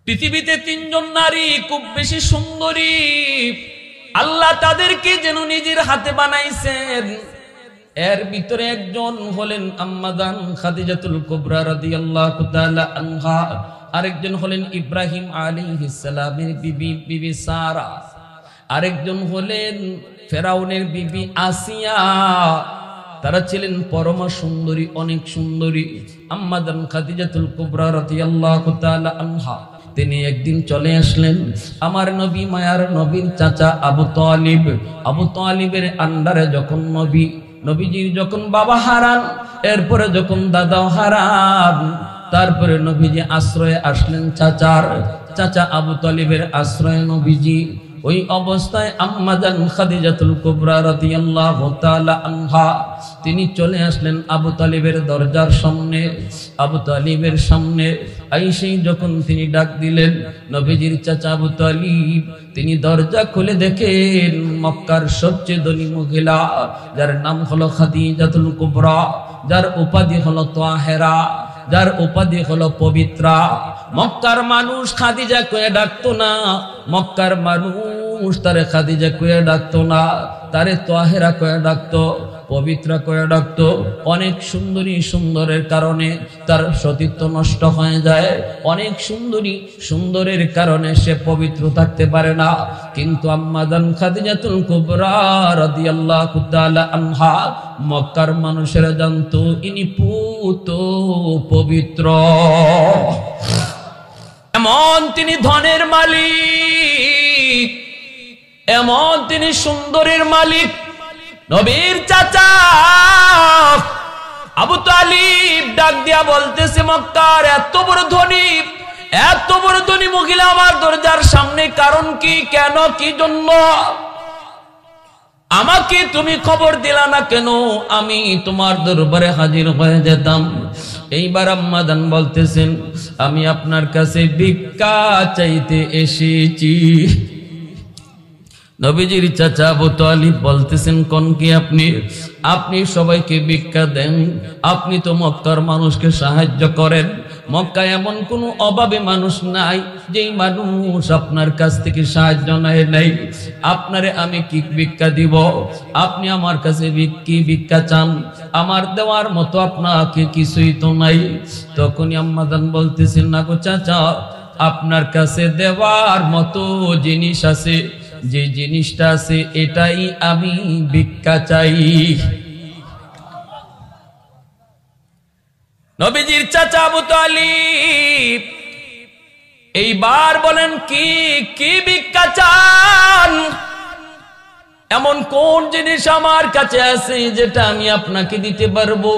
পৃথিবীতে তিনজন নারী খুব বেশি সুন্দরী, আল্লাহ তাদেরকে যেন নিজের হাতে বানাইছেন। এর ভিতরে একজন হলেন আম্মা জান খাদিজাতুল কুবরা রাদিয়াল্লাহু তাআলা আনহা, আরেকজন হলেন ইব্রাহিম আলাইহিস সালামের বিবি সারা, আরেকজন হলেন ফেরাউনের বিবি আসিয়া। তারা ছিলেন পরমা সুন্দরী, অনেক সুন্দরী। আম্মা জান খাদিজাতুল কুবরা রাদিয়াল্লাহু তাআলা আনহা তিনি একদিন চলে আসলেন আমার নবী, মায়ার নবীর চাচা আবু তালিব। আবু তালিবের আন্ডারে যখন নবীজির যখন বাবা হারান, এরপরে যখন দাদাও হারান, তারপরে নবীজি আশ্রয়ে আসলেন চাচা আবু তালিবের আশ্রয়ে নবীজি। ওই অবস্থায় আম্মা জান খাদিজাতুল কুবরা রাদিয়াল্লাহু তাআলা আনহা তিনি চলে আসলেন আবু তালিবের দরজার সামনে। আবু তালিবের সামনে আইসেই যখন তিনি ডাক দিলেন নবীজির চাচা আবু তালিব, তিনি দরজা খুলে দেখেন মক্কার সবচেয়ে ধনী মহিলা, যার নাম হলো খাদিজাতুল কুবরা, যার উপাধি হলো তাহেরা, যার উপাধি হলো পবিত্রা। মক্কার মানুষ খাদিজা কয়ে ডাকতো না, মক্কার মানুষ তারে খাদিজা কয়ে ডাকতো না, তারে তাহেরা কয়ে ডাকতো, পবিত্রা কয়ে ডাকতো। অনেক সুন্দরী, সুন্দরের কারণে তার সতীত্ব নষ্ট হয়ে যায়। অনেক সুন্দরী, সুন্দরের কারণে সে পবিত্র থাকতে পারে না। কিন্তু আম্মা জান খাদিজাতুল কুবরা রাদিয়াল্লাহু তাআলা আনহা মক্কার মানুষেরা জানতো ইনি পুত পবিত্র। এমন তিনি ধনের মালিক, এমন তিনি সুন্দরের মালিক। নবীর চাচা আবু তালিব ডাক দিয়া বলতেছে, মক্কার এত বড় ধনী মহিলা আমার দরজার সামনে, কারণ কি, কেন, কি জন্য আমাকে তুমি খবর দিলা না কেন? আমি তোমার দরবারে হাজির হয়ে যেতাম। এইবার আম্মা জান বলতেছেন, আমি আপনার কাছে ভিক্ষা চাইতে এসেছি। নবীজির চাচা আবু তালিব বলতেছেন, কোন কি আপনি সবাইকে ভিক্ষা দেন, আপনি তো মক্কার মানুষকে সাহায্য করেন। মক্কায় এমন কোন অভাবে মানুষ নাই যেই মানুষ আপনার কাছ থেকে সাহায্য নাই। আপনারে আমি কি ভিক্ষা দিব? আপনি আমার কাছে ভিক্ষা চান, আমার দেওয়ার মতো আপনাকে কিছুই তো নাই। তখনই আম্মা জান বলতেছেন, না গো চাচা, আপনার কাছে দেওয়ার মতো জিনিস আছে, যে জিনিসটা আছে এটাই আমি ভিক্ষা চাই। নবীজির চাচা আবু তালিব এইবার বলেন, কি ভিক্ষা চান? এমন কোন জিনিস আমার কাছে আছে যেটা আমি আপনাকে দিতে পারবো?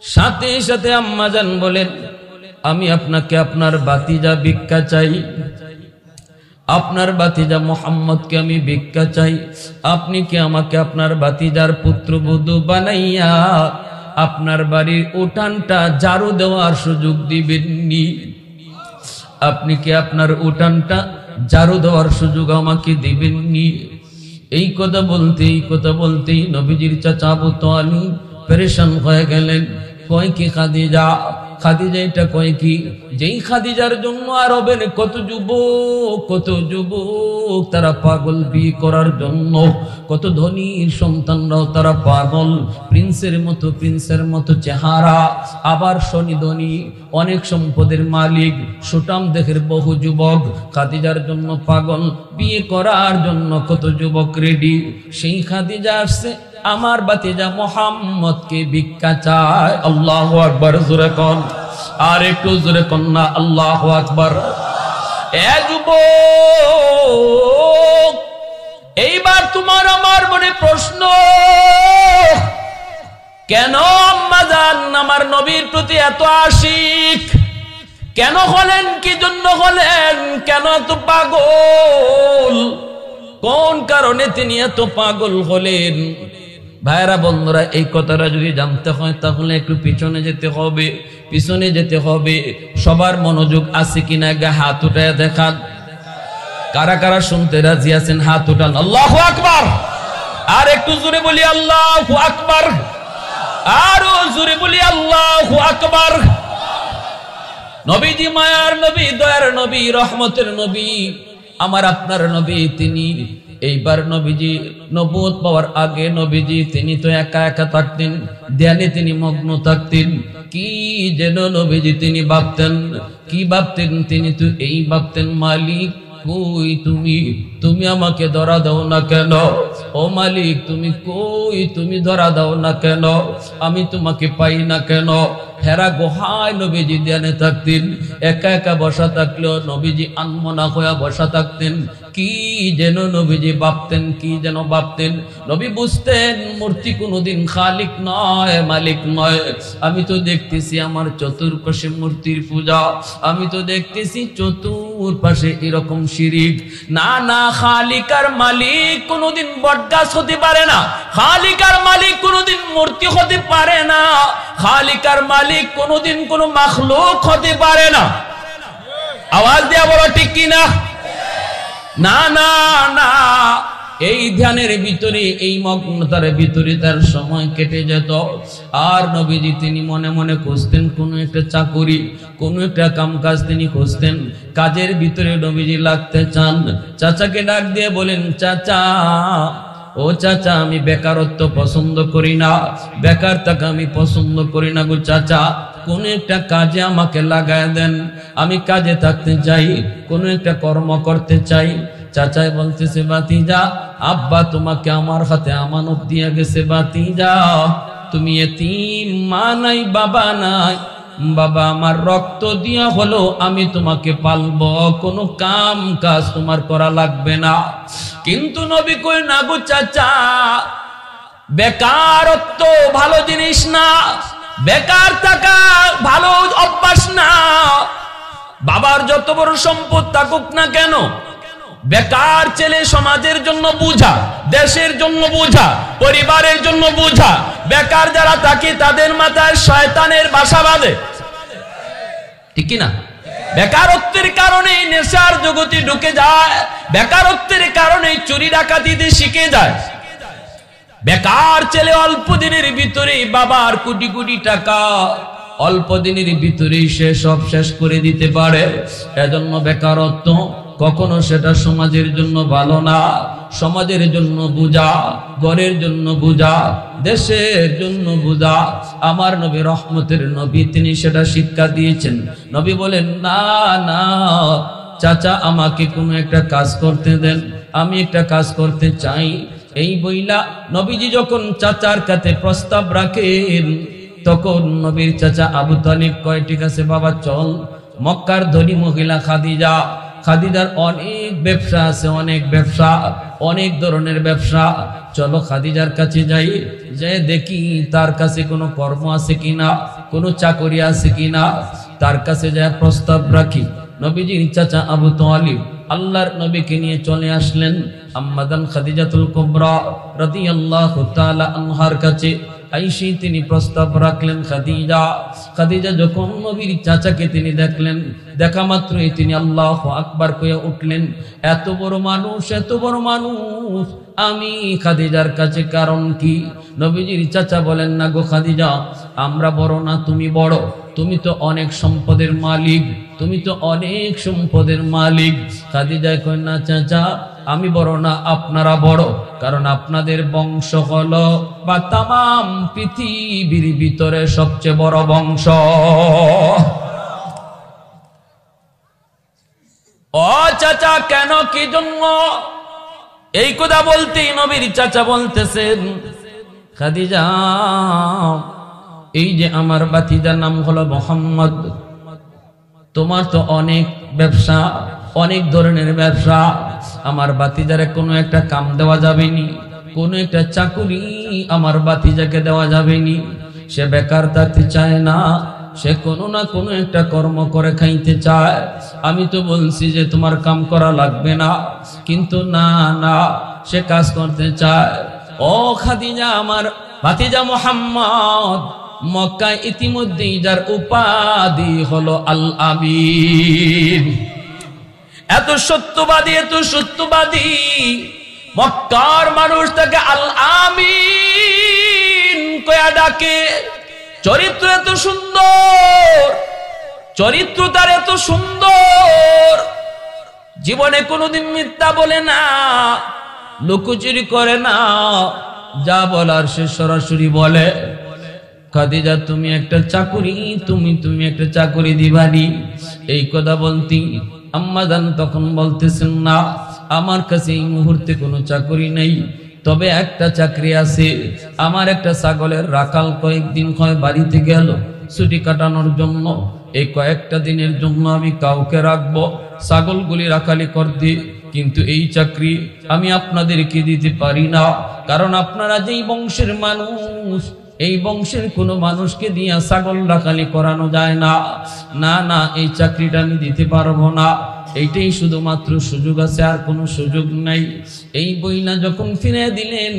সাথে সাথে আম্মা জান বলেন, আমি আপনাকে আপনার ভাতিজা ভিক্ষা চাই, আপনার ভাতিজা মুহাম্মদকে আমি ভিক্ষা চাই। আপনি কি আমাকে আপনার ভাতিজার পুত্রবধূ বানাইয়া আপনার বাড়ির উঠানটা ঝাড়ু দেওয়ার সুযোগ দিবেননি? আপনি কি আপনার উঠানটা ঝাড়ু দেওয়ার সুযোগ আমাকে দিবেননি? এই কথা বলতেই নবীজির চাচা আবু তালিব পেরেশান হয়ে গেলেন। কয় কি খাদিজা এটা কয় কি? যেই খাদিজার জন্য আরবের কত যুবক তারা পাগল বিয়ে করার জন্য, কত ধনীর সন্তানরাও তারা পাগল। প্রিন্সের মতো চেহারা, আবার শনি ধনী, অনেক সম্পদের মালিক, সুটাম দেহের বহু যুবক খাদিজার জন্য পাগল, বিয়ে করার জন্য কত যুবক রেডি। সেই খাদিজা আসছে আমার ভাতিজা মুহাম্মদকে ভিক্ষা চায়। আল্লাহু আকবার, জোরে কোন, আর একটু জোরে কোন না আল্লাহু আকবার। এ যুবক, এইবার তোমার আমার মনে প্রশ্ন, কেন আম্মা জান আমার নবীর প্রতি এত আশিক? কেন হলেন, কি জন্য হলেন, কেন এত পাগল? কোন কারণে তিনি এত পাগল হলেন? ভাইরা বন্ধুরা, এই কথাটা যদি জানতে হয় তাহলে একটু পিছনে যেতে হবে। সবার মনোযোগ আছে কিনা হাত উঠায় দেখান। কারা কারা শুনতে রাজি আছেন হাত উঠান। আল্লাহু আকবার, আর একটু জোরে বলি আল্লাহু আকবার, আরো জোরে বলি আল্লাহু আকবার। নবীজি মায়ার নবী, দয়ার নবী, রহমতের নবী, আমার আপনার নবী তিনি। এইবার নবীজি নবুয়ত পাওয়ার আগে নবীজি তিনি তো একা একা থাকতেন, ধ্যানে তিনি মগ্ন থাকতেন। কি যেন নবীজি তিনি ভাবতেন, কি ভাবতেন তিনি তো এই ভাবতেন, মালিক কই তুমি, তুমি আমাকে ধরা দাও না কেন? ও মালিক তুমি কই, তুমি ধরা দাও না কেন? আমি তোমাকে পাই না কেন? হেরা গুহায় নবীজি ধ্যানে থাকতেন, একা একা বসা থাকলেও নবীজি আনমনা হয়ে বসা থাকতেন। কি যেন নবীজি ভাবতেন, কি যেন ভাবতেন। নবী বুঝতেন মূর্তি কোনোদিন খালিক নয়, মালিক নয়। আমি তো দেখতেছি আমার চতুর্পাশে মূর্তির পূজা, আমি তো দেখতেছি চতুর্পাশে এরকম শিরিক। না না, খালিক আর মালিক কোনোদিন বটগাছ হতে পারে না, খালিক আর মালিক কোনোদিন মূর্তি হতে পারে না, খালিক আর মালিক কোনোদিন কোনো মাখলুক হতে পারে না। আওয়াজ দিয়া বলো ঠিক কিনা? না না না, এই ধ্যানের ভিতরে, এই মগ্নতার ভিতরে তার সময় কেটে যেত। আর নবীজি তিনি মনে মনে খুঁজতেন কোনো একটা চাকুরি, কোনো একটা কাম কাজ তিনি খুঁজতেন। কাজের ভিতরে নবীজি লাগতে চান। চাচাকে ডাক দিয়ে বলেন, চাচা, ও চাচা, আমি বেকারত্ব পছন্দ করি না, বেকার থাকা আমি পছন্দ করি না গো চাচা, কোন একটা কাজে আমাকে লাগায় দেন, আমি কাজে থাকতে চাই, কোন একটা কর্ম করতে চাই। চাচাই বলতেছে, বাতিজা, আব্বা তোমাকে আমার হাতে আমানত দিয়ে গেছে, বাতিজা তুমি এতিম, মা নাই বাবা নাই, বাবা আমার রক্ত দিয়া হলো আমি তোমাকে পালবো, কোনো কাম কাজ তোমার করা লাগবে না। কিন্তু নবী কই, না গো চাচা, বেকারত্ব ভালো জিনিস না, বেকার থাকা ভালো অভ্যাস না। বাবার যত বড় সম্পদ থাকুক না কেন, বেকার ছেলে সমাজের জন্য বোঝা, দেশের জন্য বোঝা, পরিবারের জন্য বোঝা। বেকার যারা থাকে তাদের মাথায় শয়তানের বাসা বাঁধে, ঠিক না? বেকারত্বের কারণে নেশার জগতে ঢুকে যায়, বেকারত্বের কারণে চুরি ডাকাতিতে শিখে যায়। বেকার ছেলে অল্প দিনের ভিতরে বাবার কোটি কোটি টাকা অল্প দিনের ভিতরেই সে সব শেষ করে দিতে পারে। এজন্য বেকারত্ব কখনো সেটা সমাজের জন্য ভালো না। সমাজের জন্য বোঝা, ঘরের জন্য বোঝা, দেশের জন্য বোঝা। আমার নবী রহমতের নবী, তিনি সেটা শিক্ষা দিয়েছেন। নবী বলেন, না না চাচা, আমাকে কোনো একটা কাজ করতে দেন, আমি একটা কাজ করতে চাই। এই বইলা নবীজি যখন চাচার কাছে প্রস্তাব রাখেন, তখন নবীর চাচা আবু তালিব কয়, ঠিক আছে বাবা চল। মক্কার ধনী মহিলা খাদিজা, খাদিজার অনেক ব্যবসা আছে, অনেক ব্যবসা, অনেক ধরনের ব্যবসা। চলো খাদিজার কাছে যাই, যে দেখি তার কাছে কোনো কর্ম আছে কিনা, কোনো চাকরি আছে কিনা, তার কাছে যায় প্রস্তাব রাখি। নবীজির চাচা আবু তালিব আল্লাহর নবীকে নিয়ে চলে আসলেন আম্মাদান খাদিজাতুল কুবরা রাদিয়াল্লাহু তাআলা আনহার কাছে। আইসি তিনি প্রস্তাব রাখলেন খাদিজা। খাদিজা যখন নবীর চাচাকে তিনি দেখলেন, দেখা মাত্রই তিনি আল্লাহু আকবার কইয়া উঠলেন, এত বড় মানুষ, এত বড় মানুষ, আমি খাদিজার কাছে কারণ কি? নবীজির চাচা বলেন, না গো খাদিজা, আমরা বড় না, তুমি বড়, তুমি তো অনেক সম্পদের মালিক, তুমি তো অনেক সম্পদের মালিক। খাদিজা কয়, না চাচা, আমি বড় না, আপনারা বড়, কারণ আপনাদের বংশ হলো বা তাম পৃথিবীর ভিতরে সবচেয়ে বড় বংশ। ও চাচা, কেন, কি জন্য? এই কথা বলতেই নবীর চাচা বলতেছেন, খাদিজা, এই যে আমার ভাতিজার নাম হলো মোহাম্মদ, তোমার তো অনেক ব্যবসা, অনেক ধরনের ব্যবসা, আমার ভাতিজারে কোনো একটা কাম দেওয়া যাবে নি, কোনো একটা চাকুরি আমার ভাতিজাকে দেওয়া যাবে নি। সে বেকার থাকতে চায় না, সে কোনো না কোনো একটা কর্ম করে খাইতে চায়। আমি তো বলছি যে তোমার কাম করা লাগবে না, কিন্তু না না, সে কাজ করতে চায়। ও খাদিজা, আমার ভাতিজা মোহাম্মদ মক্কায় ইতিমধ্যেই যার উপাধি হলো আল আমিন, এত সত্যবাদী, এত সত্যবাদী, মক্কার মানুষ তাকে আল আমিন কয়া ডাকে। চরিত্র এত সুন্দর, চরিত্র তার এত সুন্দর, জীবনে কোনোদিন মিথ্যা বলে না, লুকোচুরি করে না, যা বলার সে সরাসরি বলে। খাদিজা তুমি একটা চাকরি, তুমি একটা চাকরি দিবানি। এই কথা বলতি আম্মাজান তখন বলতেছেন না, আমার কাছে এই মুহূর্তে কোনো চাকরি নেই, তবে একটা চাকরি আছে। আমার একটা ছাগলের রাখাল কয়েকদিন বাড়িতে গেল ছুটি কাটানোর জন্য। এই কয়েকটা দিনের জন্য আমি কাউকে রাখবো ছাগলগুলি রাখালি করতে, কিন্তু এই চাকরি আমি আপনাদেরকে দিতে পারি না, কারণ আপনারা যেই বংশের মানুষ, এই বংশের কোনো মানুষকে দিয়ে ছাগল রাখালি করানো যায় না। না না, এই চাকরিটা আমি দিতে পারবো না, এইটাই শুধুমাত্র সুযোগ আছে, আর কোনো সুযোগ নাই। এই বইনা যখন ফিরে দিলেন,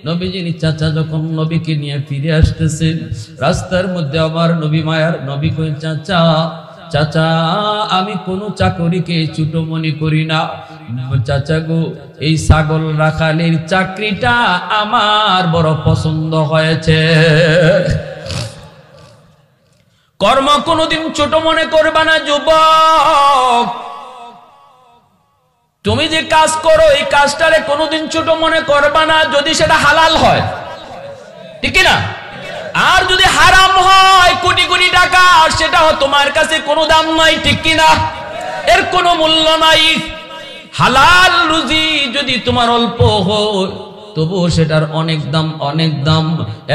নবীজির চাচা যখন নবীকে নিয়ে ফিরে আসতেছেন, রাস্তার মধ্যে আবার নবী মায়ার নবী কই, চাচা চাচা আমি কোনো চাকরিকে ছোট মনে করি না, চাচা গো এই ছাগল রাখালের চাকরিটা আমার বড় পছন্দ হয়েছে। কর্ম কোনোদিন ছোট মনে করবা না যুবক, তুমি যে কাজ করো এই কাজটারে কোনোদিন ছোট মনে করবা না, যদি সেটা হালাল হয়, ঠিক না? আর যদি হারাম হয় কোটি কোটি টাকা, সেটাও তোমার কাছে কোনো দাম নাই, ঠিক কিনা? এর কোনো মূল্য নাই। হালাল রুজি যদি তোমার অল্প হয়, তবুও সেটার অনেক দাম, অনেক দাম।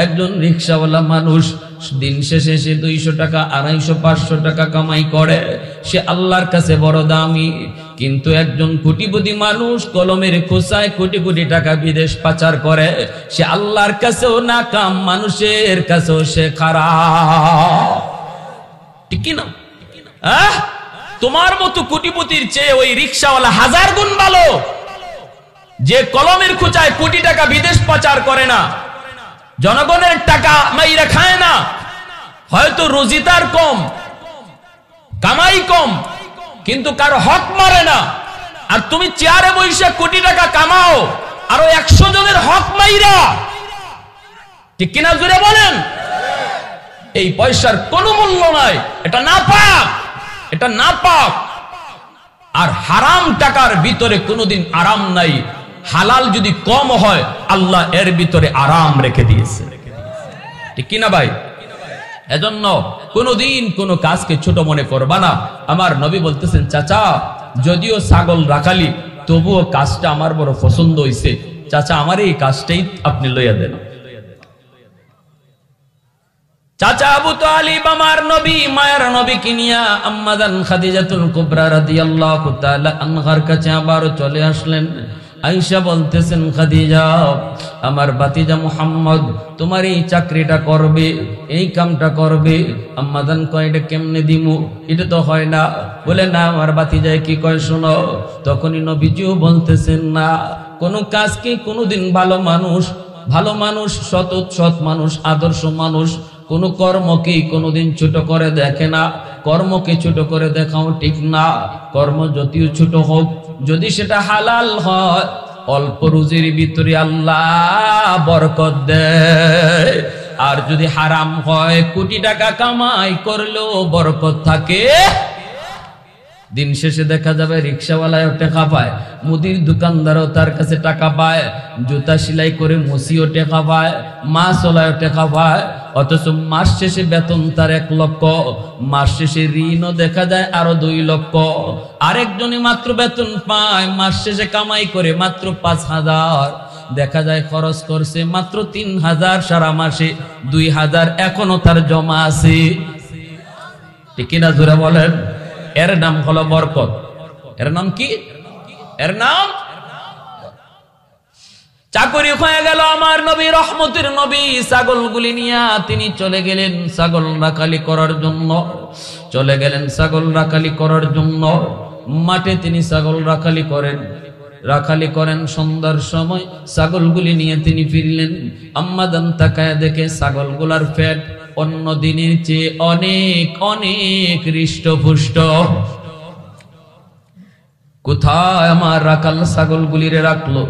একজন রিক্সাওয়ালা মানুষ দিন শেষে সে 200 টাকা 250 500 টাকা কামাই করে, সে আল্লাহর কাছে বড় দামি। কিন্তু একজন কোটিপতি মানুষ কলমের খোঁচায় কোটি কোটি টাকা বিদেশ পাচার করে, সে আল্লাহর কাছেও না কাম, মানুষের কাছেও সে খারাপ, ঠিক কি না? তোমার মতো কোটিপতির চেয়ে ওই রিক্সাওয়ালা 1000 গুণ ভালো, যে কলমের খোঁচায় কোটি টাকা বিদেশ পাচার করে না, জনগণের টাকা মাইরা খায় না। হয়তো রুজি তার কম, কামাই কম, কিন্তু কারো হক মারে না। আর তুমি চেয়ারে বসে কোটি টাকা কামাও, আরো 100 জনের হক মাইরা, ঠিক কিনা জুড়ে বলেন? এই পয়সার কোনো মূল্য নাই, এটা নাপাক, এটা নাপাক। আর হারাম টাকার ভিতরে কোনোদিন আরাম নাই। হালাল যদি কম হয়, আল্লাহ এর ভিতরে আরাম রেখে দিয়েছে, ঠিক কিনা ভাই? এজন্য কোনোদিন কোনো কাজকে ছোট মনে করবা না। আমার নবী বলতেছেন, চাচা যদিও ছাগল রাখালি, তবুও কাজটা আমার বড় পছন্দ হইছে, চাচা আমার এই কাজটাই আপনি লইয়া দেন। চাচা আবু তালিব আমার নবী মায়ের নবী কিনিয়া আম্মাজান খাদিজাতুল কুবরা রাদিয়াল্লাহু তাআলা আনহার কাছে আবার চলে আসলেন। আয়েশা বলতেছেন, খাদিজা আমার ভাতিজা মুহাম্মদ তোমার এই চাকরিটা করবে, এই কামটা করবে। আম্মাজান কয়, এটা কেমনে দিমু, এটা তো হয় না। বলে না, আমার ভাতিজায় কি কয় শোনো। তখনই নবীজিও বলতেছেন, না কোনো কাজকে কোনোদিন ভালো মানুষ সৎ মানুষ আদর্শ মানুষ কোন কর্মকে কোনোদিন ছোট করে দেখে না। কর্মকে ছোট করে দেখাও ঠিক না। কর্ম যদিও ছোট হোক, যদি সেটা হালাল হয়, অল্প রুজির ভিতরে আল্লাহ বরকত দেয়। আর যদি হারাম হয়, কোটি টাকা কামাই করলেও বরকত থাকে। দিন শেষে দেখা যাবে রিক্সাওয়ালাও টাকা পায়, মুদির দোকানদারও তার কাছে টাকা পায়, জুতা সেলাই করে মুসিও টাকা পায়, মাছওয়ালাও টাকা পায়। অথচ মাস শেষে বেতন তার 1 লক্ষ, মাস শেষে ঋণও দেখা যায় আরো 2 লক্ষ। আরেকজনে মাত্র বেতন পায়, মাস শেষে কামাই করে মাত্র 5000, দেখা যায় খরচ করছে মাত্র 3000, সারা মাসে 2000 এখনো তার জমা আছে, ঠিক কিনা জোরে বলেন? এর নাম হলো বরকত। এর নাম কি? এর নাম চাকরি হয়ে গেল। আমার নবী রহমতের নবী ছাগলগুলি নিয়ে তিনি চলে গেলেন ছাগল রাখালি করার জন্য। চলে গেলেন ছাগল রাখালি করার জন্য। মাঠে তিনি ছাগল রাখালি করেন। সন্ধ্যার সময় ছাগলগুলি নিয়ে তিনি ফিরলেন। আম্মা জান তাকায় দেখে ছাগলগুলার পেট অন্য দিনের চেয়ে অনেক অনেক হৃষ্টপুষ্ট। কোথায় আমার রাখাল ছাগলগুলিরে রাখলো?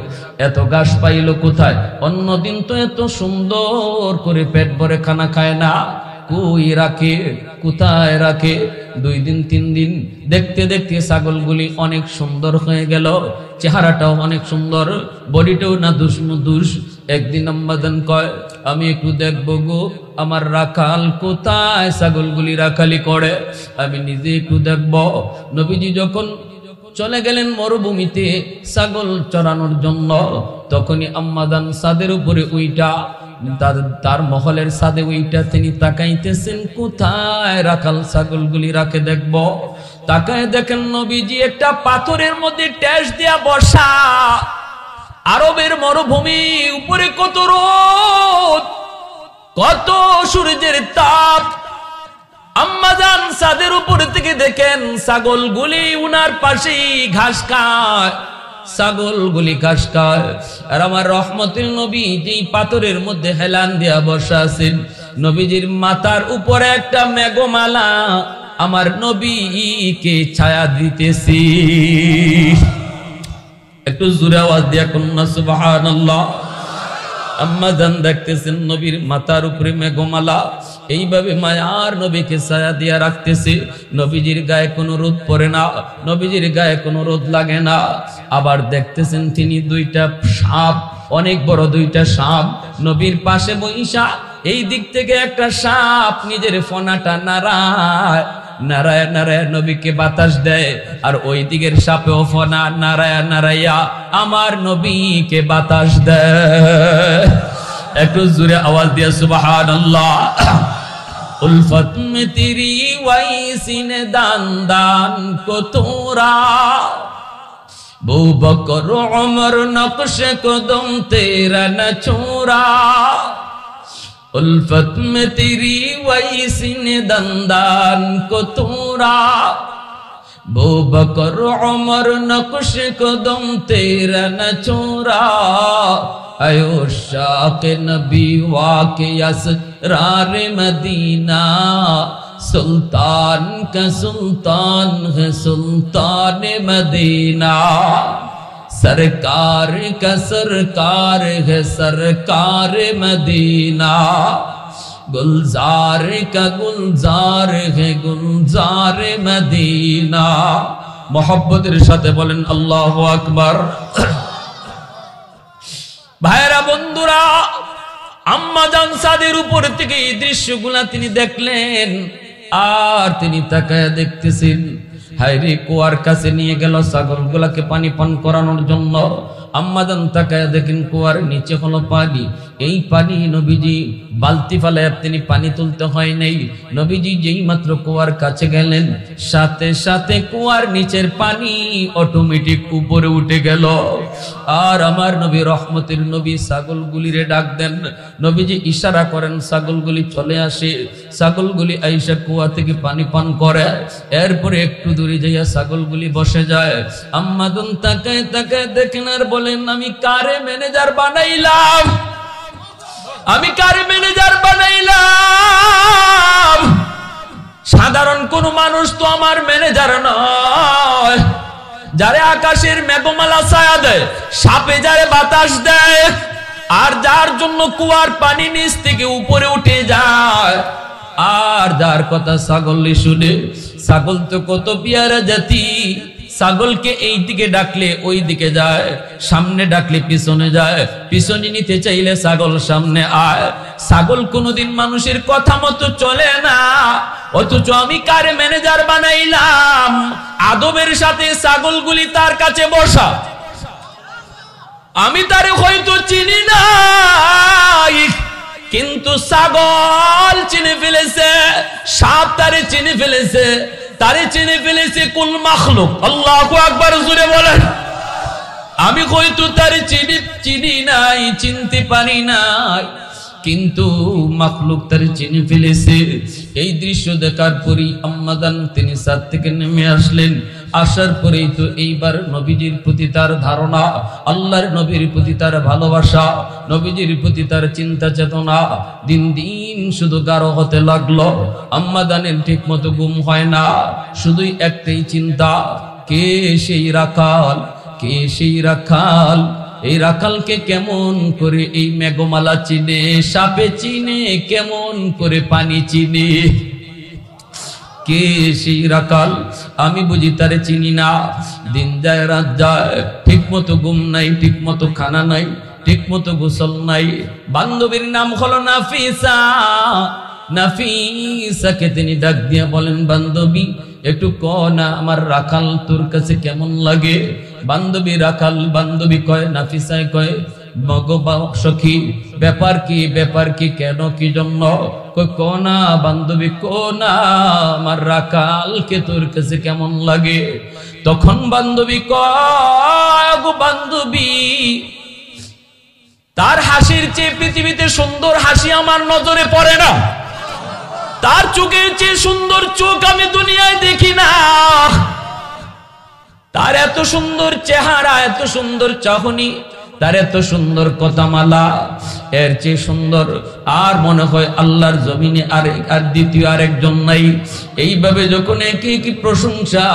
এত ঘাস পাইলো কোথায়? অন্যদিন তো এত সুন্দর করে পেট ভরে খানা খায় না। কই রাখে, কোথায় রাখে। 2 দিন 3 দিন দেখতে দেখতে ছাগলগুলি অনেক সুন্দর হয়ে গেল, চেহারাটাও অনেক সুন্দর, বডিটাও না দুষ। একদিন আম্মাজান কয়, আমি একটু দেখবো গো আমার রাখাল কোথায় ছাগলগুলি রাখালি করে, আমি নিজে একটু দেখব। নবীজি যখন চলে গেলেন মরুভূমিতে ছাগল চরানোর জন্য, তখনই আম্মাজান ছাদের উপরে উইটা, তার মহলের ছাদে উইটা তিনি তাকাইতেছেন কোথায় রাখাল ছাগলগুলি রাখে দেখব। তাকায় দেখেন নবীজি একটা পাথরের মধ্যে ট্যাস দিয়া বসা। আরবের মরুভূমি, উপরে কত রোদ, কত সূর্যের তাপ। আম্মাজান ছাদের উপর থেকে দেখেন ছাগলগুলি উনার পাশেই ঘাস খায়, ছাগলগুলি ঘাস খায়। আর আমার রহমতের নবী যেই পাথরের মধ্যে হেলান দিয়া বসা আছেন, নবীজির মাথার উপরে একটা মেঘমালা আমার নবীকে ছায়া দিতেছি। একটু জোরে আওয়াজ দিয়া কন্যা সুবহানাল্লাহ। আম্মাজান দেখতেছেন নবীর মাথার উপরে মেঘমালা, এইভাবে মায়ার নবীকে ছায়া দিয়া রাখতেছে। নবীজির গায়ে কোনো রোদ পড়ে না, নবীজির গায়ে কোনো রোদ লাগে না। আবার দেখতেছেন তিনি 2টা সাপ, অনেক বড় 2টা সাপ নবীর পাশে বইসা। এই দিক থেকে একটা সাপ নিজের ফনাটা নাড়ায় নারায় নারায় নবীকে বাতাস দেয়, আর ওই দিকের সাপেও ফনা নারায় নারাইয়া আমার নবীকে বাতাস দেয়। একটু জোরে আওয়াজ দিয়া সুবহানাল্লাহ। উলফত মে তেরি ওয়াইসিনে দান দান কো তোরা, বু বকর উমর নকশ কদম তেরা ন ছোরা। उल्फत में तेरी वैसी ने दंदान को तोड़ा, बो बकर उमर नक्श कदम तेरा न छोड़ा। आयो शाक नबी वाके असरार मदीना, सुल्तान का सुल्तान है सुल्तान मदीना। सरकार का सरकार है सरकार मदीना, गुलजार का गुलजार है गुलजार मदीना। मोहब्बतेर साथे बोलेन अल्लाहु আকবার। ভাইরা বন্ধুরা, আম্মাজান ছাদের উপর থেকে এই দৃশ্যগুলা তিনি দেখলেন, আর তিনি তাকায় দেখতেছেন। হায়রে, কুয়ার কাছে নিয়ে গেল ছাগলগুলাকে পানি পান করানোর জন্য। আম্মাজান তাকায় দেখেন কুয়ার নিচে হলো পানি। এই পানি নবীজি বালতি ফালায় তিনি পানি তুলতে হয় নাই। নবীজি যেই মাত্র কুয়ার কাছে গেলেন, সাথে সাথে কুয়ার নিচের পানি অটোমেটিক উপরে উঠে গেল। আর আমার নবী রহমতের নবী ছাগলগুলিরে ডাক দেন। নবীজি ইশারা করেন, ছাগলগুলি চলে আসে। ছাগলগুলি আইসা কুয়া থেকে পানি পান করে। এরপরে একটু দূরে যাইয়া ছাগলগুলি বসে যায়। আম্মাজান তাকায় তাকায় দেখেন আর বলেন, আমি কারে ম্যানেজার বানাইলাম, আমি কারে ম্যানেজার বানাইলাম। সাধারণ কোন মানুষ তো আমার ম্যানেজার নয়, যারে আকাশের মেঘমালা ছায়া দেয়, সাপে যারে বাতাস দেয়, আর যার জন্য কুয়ার পানি নিচ থেকে উপরে উঠে যায়, আর যার কথা ছাগল শুনে। ছাগল তো কত পিয়ারা জাতি, ছাগলকে এই দিকে ডাকলে ওই দিকে যায়, সামনে ডাকলে পিছনে যায়, পিছনে নিতে চাইলে ছাগল সামনে আয়। ছাগল কোনোদিন মানুষের কথা মতো চলে না, অথচ আমি কারে ম্যানেজার বানাইলাম। আদবের সাথে ছাগলগুলি তার কাছে বসা, আমি তারে হয়তো চিনি না, কিন্তু ছাগল চিনে ফেলেছে, সাপ তারে চিনে ফেলেছে, তারে চিনে ফেলেছে কুল মাখলুক। আল্লাহু আকবার, জোরে বলেন। আমি হয়তো তারে চিনি নাই, চিনতে পারি নাই, কিন্তু মাখলুক তারে চিনে ফেলেছে। এই দৃশ্য দেখার পরই আম্মাজান তিনি ছাদ থেকে নেমে আসলেন। আসার পরেই তো এইবার নবীজির প্রতি তার ধারণা, আল্লাহর নবীর প্রতি তার ভালোবাসা, নবীজির প্রতি তার চিন্তা চেতনা দিন দিন শুধু গাঢ় হতে লাগলো। আম্মাজানের ঠিক মতো ঘুম হয় না, শুধুই একটাই চিন্তা, কে সেই রাখাল, কে সেই রাখাল। এই রাখালকে কেমন করে এই মেঘমালা চিনে, সাপে চিনে, কেমন করে পানি চিনে। কে সেই রাখাল? আমি বুঝি তারে চিনি না। দিন যায় রাত যায়, ঠিক মতো ঘুম নাই, ঠিক মতো খানা নাই, ঠিক মতো গোসল নাই। বান্ধবীর নাম হলো নাফিসা। নাফিসাকে তিনি ডাক দিয়া বলেন, বান্ধবী একটু ক না আমার রাখাল তোর কাছে কেমন লাগে? বান্ধবী রাখাল, বান্ধবী কয়, নাফিসায় কয়, মগবা সখী ব্যাপার কি, ব্যাপার কি, কেন, কি জন্য? কই ক না বান্ধবী, ক না আমার রাখালকে তোর কাছে কেমন লাগে? তখন বান্ধবী কয়, গো বান্ধবী, তার হাসির চেয়ে পৃথিবীতে সুন্দর হাসি আমার নজরে পড়ে না। তার চোখের চেয়ে সুন্দর চোখ আমি দুনিয়ায় দেখি না। তার এত সুন্দর চেহারা, এত সুন্দর চাহনি, তার এত সুন্দর কথামালা, এর চেয়ে সুন্দর আর মনে হয় আল্লাহর জমিনে আর দ্বিতীয় আরেকজন নাই। এইভাবে যখন একে কি প্রশংসা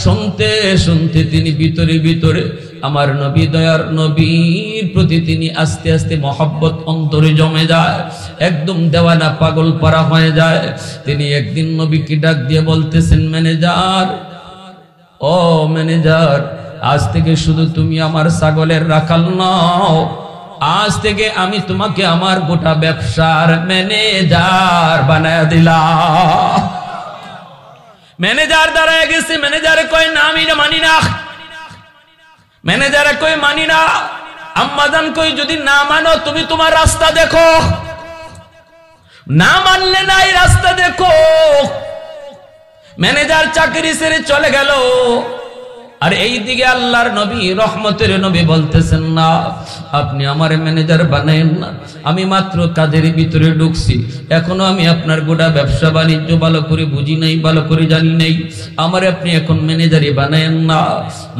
শুনতে শুনতে তিনি ভিতরে ভিতরে আমার নবী, দয়ার নবীর প্রতি তিনি আস্তে আস্তে মহব্বত অন্তরে জমে যায়, একদম দেওয়ানা পাগল পারা হয়ে যায়। তিনি একদিন নবীকে ডাক দিয়ে বলতেছেন, ম্যানেজার, ও ম্যানেজার, আজ থেকে শুধু তুমি আমার ছাগলের রাখাল নও, আজ থেকে আমি তোমাকে আমার গোটা ব্যবসার ম্যানেজার বানায় দিলাম। ম্যানেজার দাঁড়ায় গেছে। ম্যানেজারে কয়, না আমি এটা মানি না। ম্যানেজারে কই, মানি না। আম্মাজান কই, যদি না মানো তুমি তোমার রাস্তা দেখো, না মানলে নাই রাস্তা দেখো। ম্যানেজার চাকরি ছেড়ে চলে গেল। আর এইদিকে আল্লাহর নবী, রহমতের নবী বলতেছেন, না আপনি আমার ম্যানেজার বানায়েন না, আমি মাত্র কাজের ভিতরে ঢুকছি, এখনো আমি আপনার গোটা ব্যবসা বাণিজ্য ভালো করে বুঝি নাই, ভালো করে জানি নাই, আমার আপনি এখন ম্যানেজারই বানায়েন না,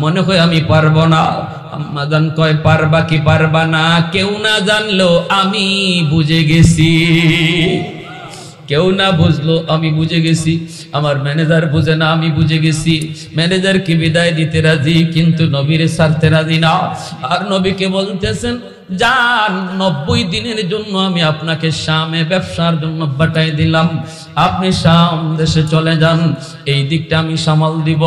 মনে হয় আমি পারবো না। আম্মাজান কয়, পারবা কি পারবা না কেউ না জানলো আমি বুঝে গেছি। কেউ না বুঝলো আমি বুঝে গেছি। আমার ম্যানেজার বুঝে না, আমি বুঝে গেছি। ম্যানেজারকে বিদায় দিতে রাজি, কিন্তু নবীর ছাড়তে রাজি না। আর নবীকে বলতেছেন, যান, 90 দিনের জন্য আমি আপনাকে শামে ব্যবসার জন্য পাঠাই দিলাম, আপনি শাম দেশে চলে যান, এই দিকটা আমি সামাল দিব।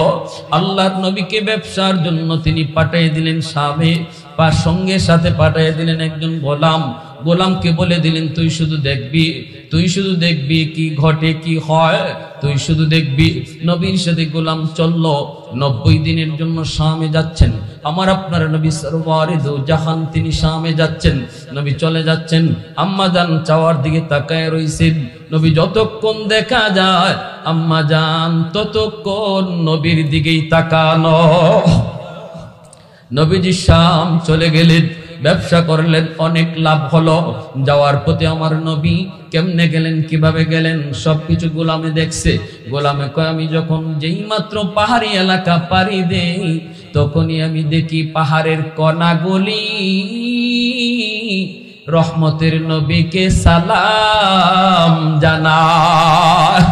আল্লাহর নবীকে ব্যবসার জন্য তিনি পাঠিয়ে দিলেন শামে, বা সঙ্গে সাথে পাঠিয়ে দিলেন একজন গোলাম। গোলামকে বলে দিলেন, তুই শুধু দেখবি, তুই শুধু দেখবি কি ঘটে কি হয়, তুই শুধু দেখবি। নবীর সাথে গোলাম চললো। 90 দিনের জন্য শামে যাচ্ছেন আমার আপনার নবী সরওয়ারে দো জাহান, তিনি শামে যাচ্ছেন। নবী চলে যাচ্ছেন, আম্মাজান চাওয়ার দিকে তাকায় রইছেন। নবী যতক্ষণ দেখা যায় আম্মাজান ততক্ষণ নবীর দিকেই তাকানো। নবীজি শাম চলে গেলেন, ব্যবসা করলেন, অনেক লাভ হলো। যাওয়ার পথে আমার নবী কেমনে গেলেন, কিভাবে গেলেন, সবকিছু গোলামে দেখছে। গোলামে কয়, আমি যখন যেই মাত্র পাহাড়ি এলাকা পাড়ি দেই, তখনই আমি দেখি পাহাড়ের কণাগুলি রহমতের নবীকে সালাম জানায়।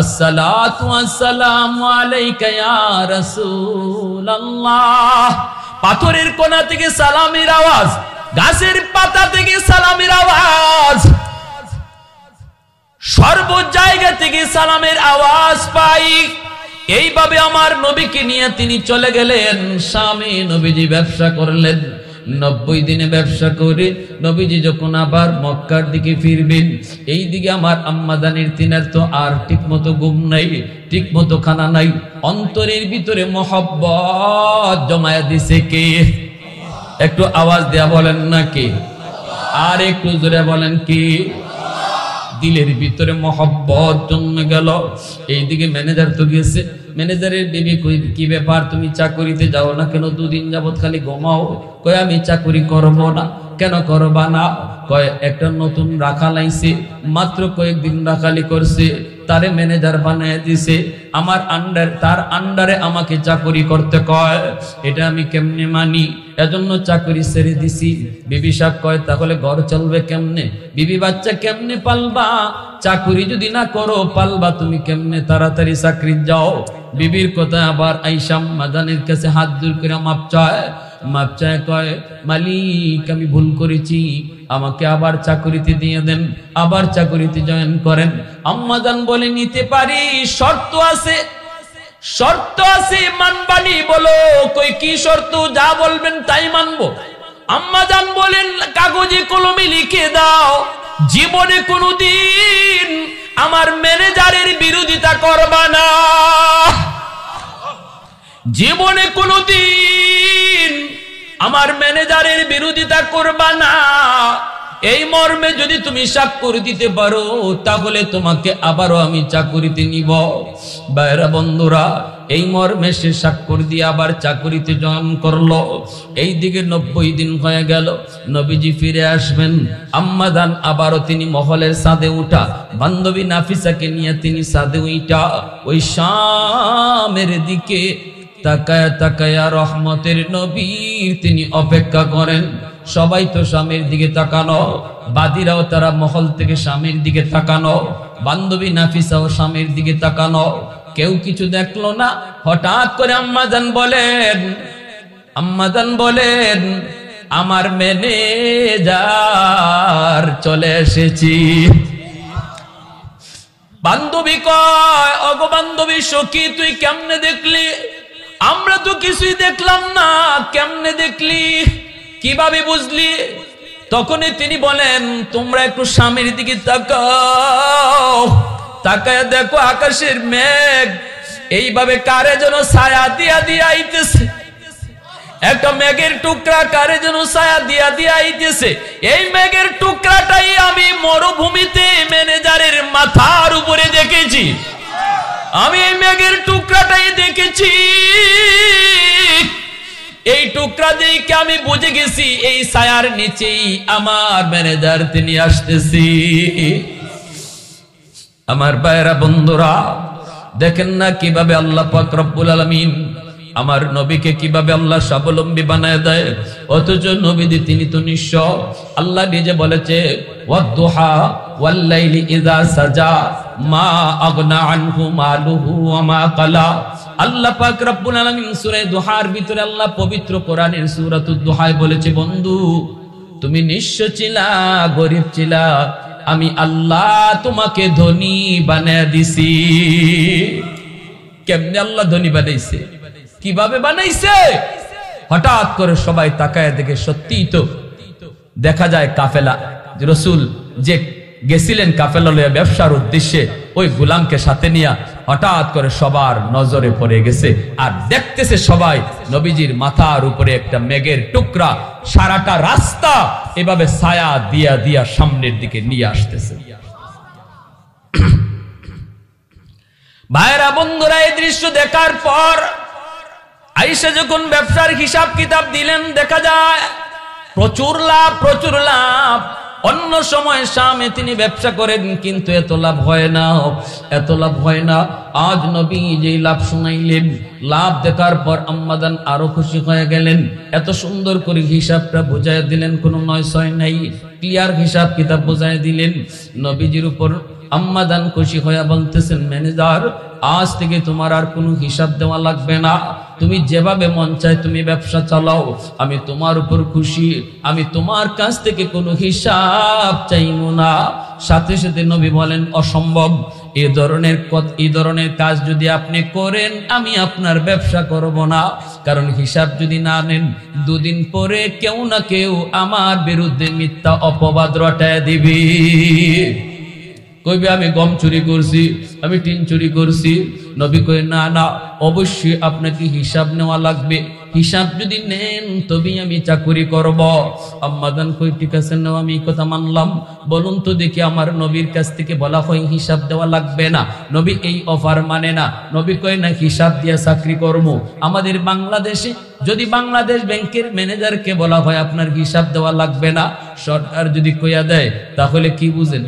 আসসালাতু ওয়াসসালামু আলাইকা ইয়া রাসূলুল্লাহ। পাথরের কোণা থেকে সালামের আওয়াজ, গাছের পাতা থেকে সালামের আওয়াজ, সর্ব জায়গা থেকে সালামের আওয়াজ পাই। এইভাবে আমার নবীকে নিয়ে তিনি চলে গেলেন শামে। নবীজি ব্যবসা করলেন। 90 দিনে ব্যবসা করে নবীজি যখন আবার মক্কার দিকে ফিরবেন, এই দিকে আমার আম্মাজানের তিনার তো আর ঠিক মতো ঘুম নাই, ঠিক মতো খানা নাই। অন্তরের ভিতরে মহব্বত জমায়া দিছে কে? একটু আওয়াজ দেয়া বলেন না কে? আর একটু জোরে বলেন কি? দিলের ভিতরে মহব্বত জন্মে গেল। এইদিকে ম্যানেজার তো গেছে। ম্যানেজারের বিবি কই, কি ব্যাপার, তুমি চাকরিতে যাও না কেন? 2 দিন যাবত খালি ঘুমাও। কয়, আমি চাকরি করব না। কেন করবা না? কয়, একটা নতুন রাখাল আইছে, মাত্র কয়েকদিন রাখালি করছে, তারে ম্যানেজার বানিয়ে দিছে, আমার তার আন্ডারে আমাকে চাকরি করতে কয়, এটা আমি কেমনে মানি? এজন্য চাকরি ছেড়ে দিছি। বিবি সাহেব কয়, তাহলে ঘর চলবে কেমনে? বিবি বাচ্চা কেমনে পালবা? চাকরি যদি না করো পালবা তুমি কেমনে? তাড়াতাড়ি চাকরি যাও। বিবির কথা আবার আইসাম মাদানের কাছে হাত জোর করে মাপ চায়। মাপ চায়, কয় মালিক আমি ভুল করেছি, আমাকে আবার চাকরিতে দিয়ে দেন, আবার চাকরিতে জয়েন করেন। আম্মাজান বলে নিতে পারি, শর্ত আছে। শর্ত আছে, মানবানি বলো। কই কি শর্ত? যা বলবেন তাই মানবো। আম্মাজান বলেন কাগজে কলমে লিখে দাও, জীবনে কোনোদিন আমার ম্যানেজারের বিরোধিতা করবা না, জীবনে কোনোদিন আমার ম্যানেজারের বিরোধিতা করবা না। এই মর্মে যদি তুমি স্বাক্ষর দিতে পারো তাহলে তোমাকে আবারও আমি চাকরিতে নিব। ভাইরা বন্ধুরা, এই মর্মে সে স্বাক্ষর দিয়ে আবার চাকরিতে জয়েন করলো। এই দিকে 90 দিন হয়ে গেল, নবীজি ফিরে আসবেন। আম্মাজান আবারও তিনি মহলের ছাদে উঠা, বান্ধবী নাফিসাকে নিয়ে তিনি ছাদে উঠা ওই শামের দিকে তাকায়া তাকায়া রহমতের নবীর তিনি অপেক্ষা করেন। সবাই তো শামের দিকে তাকানো, বাদীরাও তারা মহল থেকে শামের দিকে তাকানো, বান্ধবী নাফিসাও শামের দিকে তাকানো, কেউ কিছু দেখলো না। হঠাৎ করে আম্মাজান বলেন আমার ম্যানেজার চলে এসেছি। বান্ধবী কয়, অগো বান্ধবী সখী, তুই কেমনে দেখলি? আমরা তো কিছুই দেখলাম না, কেমনে দেখলি, কিভাবে বুঝলি? তখনই তিনি বলেন তোমরা একটু স্বামীর দিকে তাকাও, তাকায় দেখো আকাশের মেঘ এইভাবে কারে যেন ছায়া দিয়া দিয়া আইতেছে। একটা মেঘের টুকরা কারে যেন ছায়া দিয়া দিয়া আইতেছে। এই মেঘের টুকরাটাই আমি মরুভূমিতে ম্যানেজারের মাথার উপরে দেখেছি। আমি এই মেঘের টুকরাটাই দেখেছি। এই টুকরা দেখে আমি বুঝে গেছি এই ছায়ার নিচেই আমার ম্যানেজার তিনি আসতেছি। আমার ভাইরা বন্ধুরা, দেখেন না কিভাবে আল্লাহ পাক রব্বুল আলামিন আমার নবীকে কিভাবে আল্লাহ স্বাবলম্বী বানায় দেয়। অথচ নবীজি তিনি তো নিঃস্ব। আল্লাহ নিজে বলেছে ওয়াদ-দুহা ওয়াল-লাইলি ইযা সাজা মা আগনা আনহু মালুহু ওয়া মা কালা। আল্লাহ পাক রব্বুল আলামিন সূরা দুহার ভিতরে আল্লাহ পবিত্র কোরআনের সূরাতুদ দুহায় বলেছে, বন্ধু তুমি নিঃস্ব ছিলা, গরীব ছিলা, আমি আল্লাহ তোমাকে ধনী বানায় দিছি। কেমনে আল্লাহ ধনী বানাইছে, কিভাবে বানাইছে? হঠাৎ করে সবাই তাকায় দেখে সত্যিই তো দেখা যায় কাফেলা, রাসূল যে গেছিলেন কাফেলা লইয়া ব্যবসার উদ্দেশ্যে, ওই গোলামকে সাথে নিয়ে হঠাৎ করে সবার নজরে পড়ে গেছে। আর দেখতেছে সবাই নবীজির মাথার উপরে একটা মেঘের টুকরা সারাটা রাস্তা এভাবে ছায়া দিয়া দিয়া সামনের দিকে নিয়ে আসতেছে। ভাইরা বন্ধুরা, এই দৃশ্য দেখার পর আয়েশা যখন ব্যবসার হিসাব কিতাব দিলেন, দেখা যায় প্রচুর লাভ, প্রচুর লাভ। অন্য সময় শামে তিনি ব্যবসা করেন, কিন্তু এত লাভ হয় না, এত লাভ হয় না। আজ নবী যেই লাভ শুনাইলেন, লাভ দেখার পর আম্মাজান আরো খুশি হয়ে গেলেন। এত সুন্দর করে হিসাবটা বুঝাই দিলেন, কোনো নয় ছয় নাই, ক্লিয়ার হিসাব কিতাব বুঝাই দিলেন। নবীজির উপর আম্মাজান খুশি হয়ে বলতেছেন, ম্যানেজার আজ থেকে তোমার আর কোনো হিসাব দেওয়া লাগবে না, তুমি যেভাবে মন চায় তুমি ব্যবসা চালাও, আমি তোমার উপর খুশি, আমি তোমার কাছ থেকে কোনো হিসাব চাইবো না। সাথে সাথে নবী বলেন, অসম্ভব, এই ধরনের কাজ যদি আপনি করেন আমি আপনার ব্যবসা করব না, কারণ হিসাব যদি না নেন দুদিন পরে কেউ না কেউ আমার বিরুদ্ধে মিথ্যা অপবাদ রটায় দিবি। কইবে আমি গম চুরি করছি, আমি টিন চুরি করছি। নবী কই না না, অবশ্যই আপনাকে হিসাব নেওয়া লাগবে, হিসাব যদি নেন তবেই আমি চাকরি করব। আম্মাজান কই ঠিক আছে নাও, আমি কথা মানলাম। বলুন তো দেখি আমার নবীর কাছ থেকে বলা হয় হিসাব দেওয়া লাগবে না, নবী এই অফার মানে না। নবী কই না হিসাব দিয়ে চাকরি করব। আমাদের বাংলাদেশে যদি বাংলাদেশ ব্যাংকের ম্যানেজারকে বলা হয় আপনার হিসাব দেওয়া লাগবে না, সরকার যদি কইয়া দেয় তাহলে কি বুঝেন?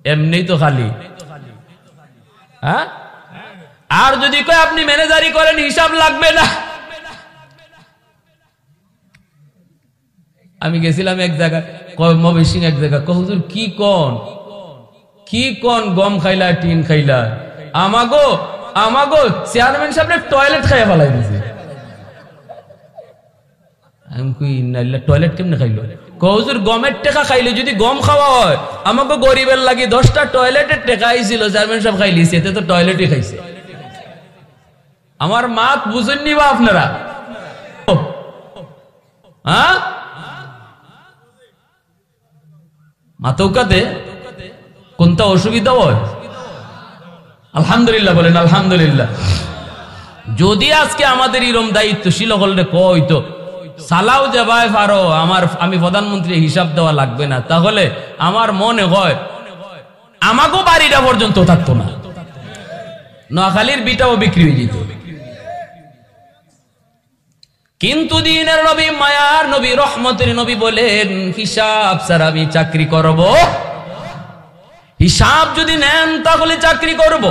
এমনি তো খালি। হ্যাঁ, আর যদি কয় আপনি ম্যানেজারি করেন হিসাব লাগবে না। আমি গেছিলাম এক জায়গায়, ময়মনসিংহ এক জায়গা, হুজুর কি কোন গম খাইলা টিন খাইলা, আমাগো আমাগো চেয়ারম্যান সাহেব টয়লেট খাইয়া ফেলাই দিছে। আমি কই ইন্নালিল্লাহ, টয়লেট কেমনে খাইলো? হুজুর গমের টেকা খাইলে যদি গম খাওয়া হয়, আমাকে গরিবের লাগি 10টা টয়লেটের টেকা আইছিল, চেয়ারম্যান সাহেব খাইলিছে, এতে তো টয়লেটই খাইছে। আমার মাত বুঝেননি বা আপনারা? হ্যাঁ, মাতৌকাতে কোনটা অসুবিধা হয়? আলহামদুলিল্লাহ বলেন আলহামদুলিল্লাহ। যদি আজকে আমাদের এরকম দায়িত্বশীল হলে কইতো সালাও যাবায় পারো, আমি প্রধানমন্ত্রী হিসাব দেওয়া লাগবে না, তাহলে আমার মনে হয় আমাকেও বাড়িটা পর্যন্ত থাকতো না, নোয়াখালীর বিটাও বিক্রি হয়ে যেত। কিন্তু দিনের নবী, মায়ার নবী, রহমতের নবী বলেন হিসাব ছাড়া আমি চাকরি করব। হিসাব যদি নেন তাহলে চাকরি করব।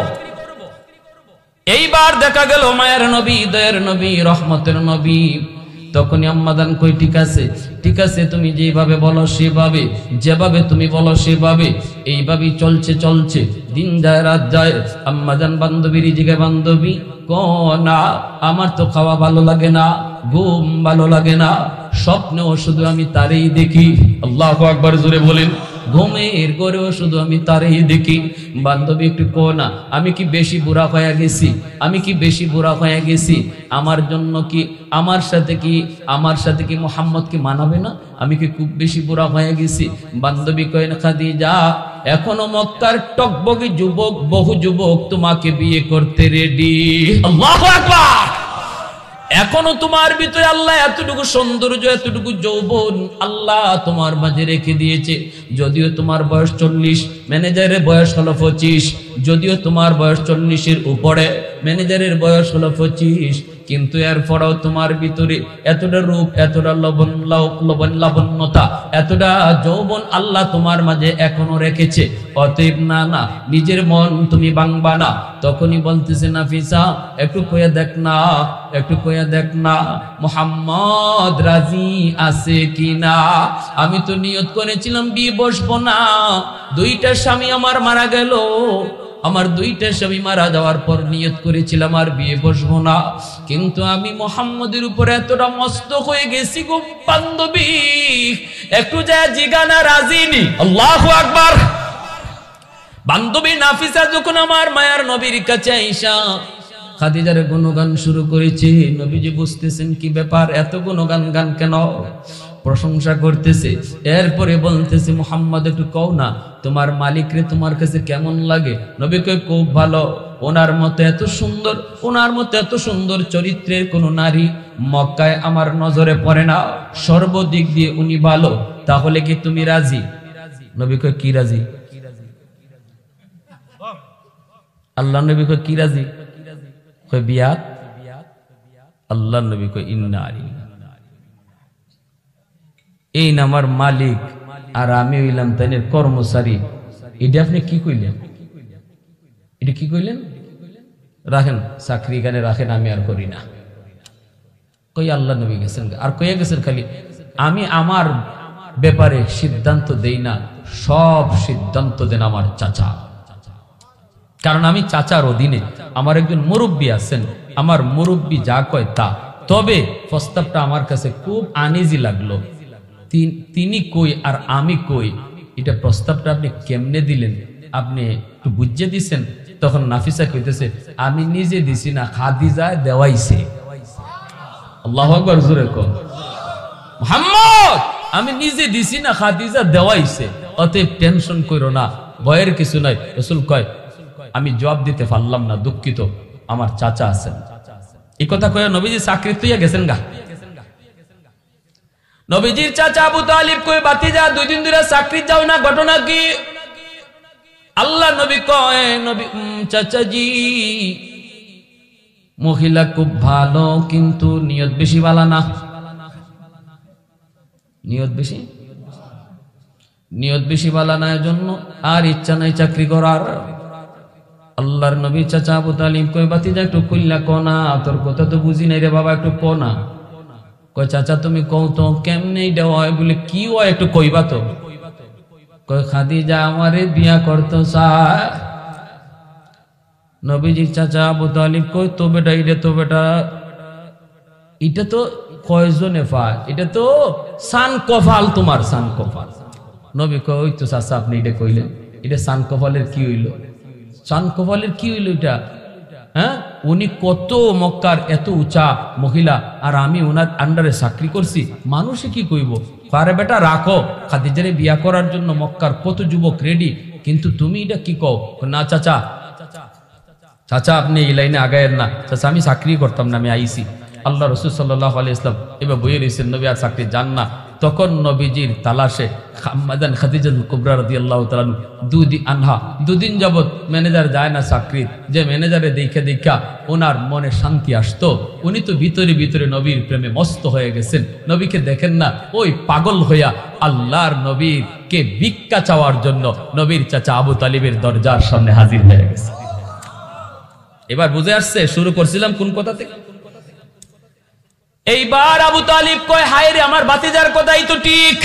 এইবার দেখা গেল মায়ের নবী, দয়ের নবী, রহমতের নবী, তখনই আম্মাদান কই ঠিক আছে, ঠিক আছে, তুমি যেভাবে বলো সেভাবে, যেভাবে তুমি বলো সেভাবে, এইভাবেই চলছে চলছে, দিন যায় রাত যায়। আম্মাদান বান্ধবীর দিকে বান্ধবী না, আমার তো খাওয়া ভালো লাগে না, ঘুম ভালো লাগে না, স্বপ্নেও শুধু আমি তারই দেখি। আল্লাহু আকবার জোরে বলেন। ঘুমের ঘরেও শুধু আমি তারই দেখি। বান্ধবী একটু কো না, আমি কি বেশি বুড়া হয়ে গেছি? আমি কি বেশি বুড়া হয়ে গেছি? আমার জন্য কি, আমার সাথে কি মোহাম্মদ কি মানাবে না? আমি কি খুব বেশি বুড়া হয়ে গেছি? বান্ধবী কয় না, খাদিজা এখনো মক্কার টকবগে যুবক, বহু যুবক তোমাকে বিয়ে করতে রেডি। আল্লাহু আকবার। এখনো তোমার ভিতরে আল্লাহ এতটুকু সৌন্দর্য, এতটুকু যৌবন আল্লাহ তোমার মাঝে রেখে দিয়েছে। যদিও তোমার বয়স 40, ম্যানেজারের বয়স হলো 25, যদিও তোমার বয়স 40-এর উপরে, ম্যানেজারের বয়স হলো 25, কিন্তু এরপরেও তোমার ভিতরে এতটা রূপ, এতটা লাবণ্যতা, এতটা যৌবন আল্লাহ তোমার মাঝে এখনো রেখেছে। অতএব না, নিজের মন তুমি ভাঙবা না। তখনই বলতেছে নাফিসা, একটু কইয়া দেখ না, একটু কইয়া দেখ না, মুহাম্মদ রাজি আছে কিনা? আমি তো নিয়ত করেছিলাম বিয়ে বসবো না, 2টা স্বামী আমার মারা গেল, আমার 2টা স্বামী মারা যাওয়ার পর নিয়ত করেছিলাম আর বিয়ে বসবো না, কিন্তু আমি মুহাম্মদের উপরে এতটা মস্ত হয়ে গেছি গো বান্ধবী, একটু যা জিগানা রাজি নি। আল্লাহু আকবার। বান্ধবী নাফিসা যখন আমার মায়ার নবীর কাছে আইসা খাদিজার গুণগান শুরু করেছে, নবীজি বুঝতেছেন কি ব্যাপার, এত গুণগান গান কেন, প্রশংসা করতেছে। এরপরে বলতেছে মুহাম্মদ একটু কও না তোমার মালিকরে তোমার কাছে কেমন লাগে? নবী কয় খুব ভালো, ওনার মতো এত সুন্দর, ওনার মতো এত সুন্দর চরিত্রের কোন নারী মক্কায় আমার নজরে পড়ে না, সর্বদিক দিয়ে উনি ভালো, তাহলে কি তুমি রাজি? নবী কয় কি রাজি? আল্লাহ নবী কয় কি রাজি? কয় বিয়াত। আল্লাহ নবী কয় ইন্না আলিল্লাহ, এই না আমার মালিক আর আমি হইলাম তাইনের কর্মচারী। এটা আপনি কি কইলেন? এটা কি কইলেন? রাখেন চাকরি এখানে রাখেন, আমি আর করি না। কই আল্লাহ নবী গেছেন আর কইয়া গেছেন খালি আমি আমার ব্যাপারে সিদ্ধান্ত দেই না, সব সিদ্ধান্ত দেন আমার চাচা, কারণ আমি চাচার অধীনে, আমার একজন মুরব্বী আছেন, আমার মুরব্বী যা কয় তা। তবে প্রস্তাবটা আমার কাছে খুব আনইজি লাগলো, তিনি কই আর আমি কই, এটা প্রস্তাবটা আপনি কেমনে দিলেন, আপনি একটু বুঝিয়ে দিছেন? তখন নাফিসা কইতেছে আমি নিজে দিছি না, খাদিজা দেওয়াইছে। আল্লাহু আকবার জোরে কও। মুহাম্মদ আমি নিজে দিছি না, খাদিজা দেওয়াইছে, অতএব টেনশন কইরো না, ভয়ের কিছু নাই। রাসূল কয় আমি জবাব দিতে পারলাম না, দুঃখিত, আমার চাচা আছেন। এই কথা কয়ে নবীজি চাকরি তুইয়া গেছেন গা। নবীজির চাচা আবু তালিব কই বাতিজা 2 দিন ধরে চাকরি যাও না, ঘটনা কি? আল্লাহ নবী কয় নবী চাচাজি মহিলা খুব ভালো, কিন্তু নিয়ত বেশি ভালো না। নিয়ত বেশি ভালো না, এজন্য আর ইচ্ছা নাই চাকরি করার। আল্লাহর নবী চাচা আবু তালিব কই বাতিজা একটু কইলা কোনা, তোর কথা তো বুঝি নাই রে বাবা, একটু কোনা। কয় চাচা তুমি কও তো কেমনে এটা হয়? বলে কি হয় একটু কইবা তো। কয় খাদিজা আমারে বিয়া করতে চায়। নবীজির চাচা আবু তালিব কই তো বেটা এটা তো কয়জনে ফাল, এটা তো সান কফাল, তোমার সান কফাল। নবী কই ওই তো চাচা আপনি এটা কইলেন, এটা সান কফালের কি হইল? সান কফালের কি হইল এটা? হ্যাঁ, উনি কত মক্কার এত উঁচা মহিলা, আর আমি ওনার আন্ডারে চাকরি করছি, মানুষে কি কইব? আরে বেটা রাখো, খাদিজারে বিয়া করার জন্য মক্কার কত যুবক রেডি, কিন্তু তুমি এটা কি কও? না চাচা, চাচা আপনি এই লাইনে আগায়ের না, চাচা আমি চাকরি করতাম না, আমি আইসি। আল্লাহ রসুল সাল্লাল্লাহু আলাইহি ওয়াসাল্লাম এবার বইয়ে রয়েছেন নবী আর চাকরি যান না। তখন নবীজির তালাশে খাম্মাদান খাদিজাতুল কুবরা রাদিয়াল্লাহু তাআলা আনহা দুদিন যাবত ম্যানেজার যায় না চাকরি, যে ম্যানেজারে দেখা ওনার মনে শান্তি আসতো। উনি তো ভিতরে ভিতরে নবীর প্রেমে মস্ত হয়ে গেছেন, নবীকে দেখেন না, ওই পাগল হইয়া আল্লাহর নবীর কে ভিক্ষা চাওয়ার জন্য নবীর চাচা আবু তালিবের দরজার সামনে হাজির হয়ে গেছে। এবার বুঝে আসছে শুরু করছিলাম কোন কথা থেকে। এইবার আবু তালিব কয় হায় রে, আমার ভাতিজার কথাই তো ঠিক,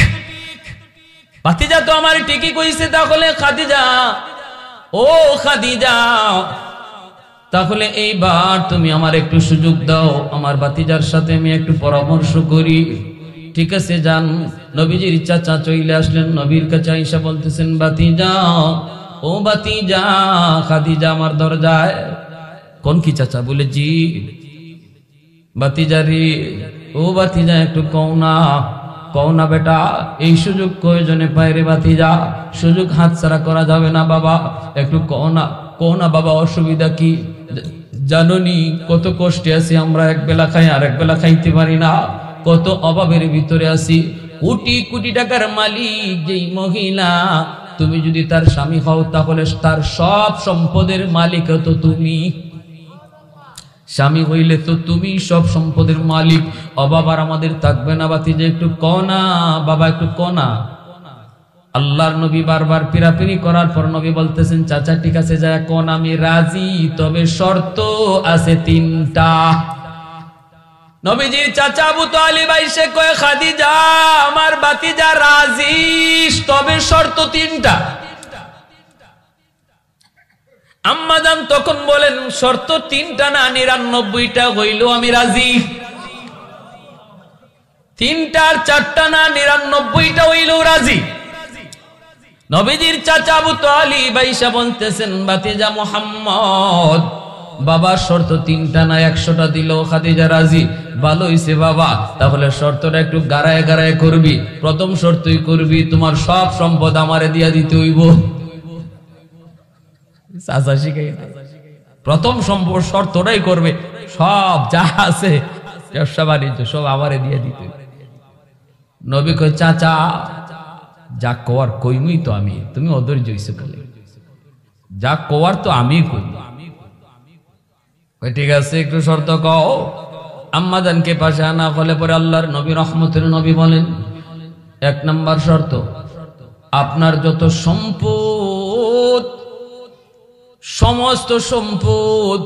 ভাতিজা তো আমার ঠিকই কইছে। তাহলে খাদিজা, ও খাদিজা, তাহলে এইবার তুমি আমার একটু সুযোগ দাও, আমার ভাতিজার সাথে আমি একটু পরামর্শ করি। ঠিক আছে যান। নবীজির চাচা চলে আসলেন নবীর কাছে, আইসা বলতেছেন ভাতিজা, ও ভাতিজা, খাদিজা আমার দরজায়। কোন কি চাচা? বলে জি। ভাতিজা রে, ও ভাতিজা একটু কও না বেটা, এই সুযোগ কয়জনে পায় রে ভাতিজা, সুযোগ হাতছাড়া করা যাবে না বাবা, একটু কও না বাবা, অসুবিধা কি? জানোনি কত কষ্টে আছি আমরা, এক বেলা খাই আর এক বেলা খাইতে পারি না, কত অভাবের ভিতরে আছি। কোটি কোটি টাকার মালিক যেই মহিলা, তুমি যদি তার স্বামী হও তাহলে তার সব সম্পদের মালিক তো তুমি, স্বামী হইলে তো তুমি সব সম্পদের মালিক। অভাব আর আমাদের থাকবে না ভাতিজা, একটু কনা বাবা, একটু কনা। আল্লাহর নবী বারবার পিরাপিরি করার পর নবী বলতেছেন চাচা ঠিক আছে যা কোন, আমি রাজি, তবে শর্ত আছে তিনটা। নবীজির চাচা আবু তালিব আইসে কয় খাদিজা আমার ভাতিজা রাজি, তবে শর্ত তিনটা। আম্মাজান তখন বলেন শর্ত তিনটা না 99টা হইলো আমি রাজি, তিনটা আর চারটা না 99টা হইলো রাজি। নবীজির চাচা আবু তালিব আইসা বলতেছেন ভাতিজা মুহাম্মদ, বাবা শর্ত তিনটা না 100টা দিল, খাদিজা রাজি। ভালো হইছে বাবা, তাহলে শর্তটা একটু গাড়ায় গাড়ায় করবি। প্রথম শর্তই করবি তোমার সব সম্পদ আমারে দিয়া দিতে হইব। প্রথম শর্তটাই করবে, সব যা আছে ব্যবসা বাণিজ্য সব আমারে দিয়ে দিতে। নবী কয় চাচা যা কওয়ার কইমই তো আমি, তুমি অধৈর্য হইছো বলে, যা কওয়ার তো আমি কই। ঠিক আছে একটু শর্ত কও। আম্মাজানকে পাশে আনা হলে পরে আল্লাহর নবী রহমতের নবী বলেন 1 নম্বর শর্ত, আপনার যত সম্পদ, সমস্ত সম্পদ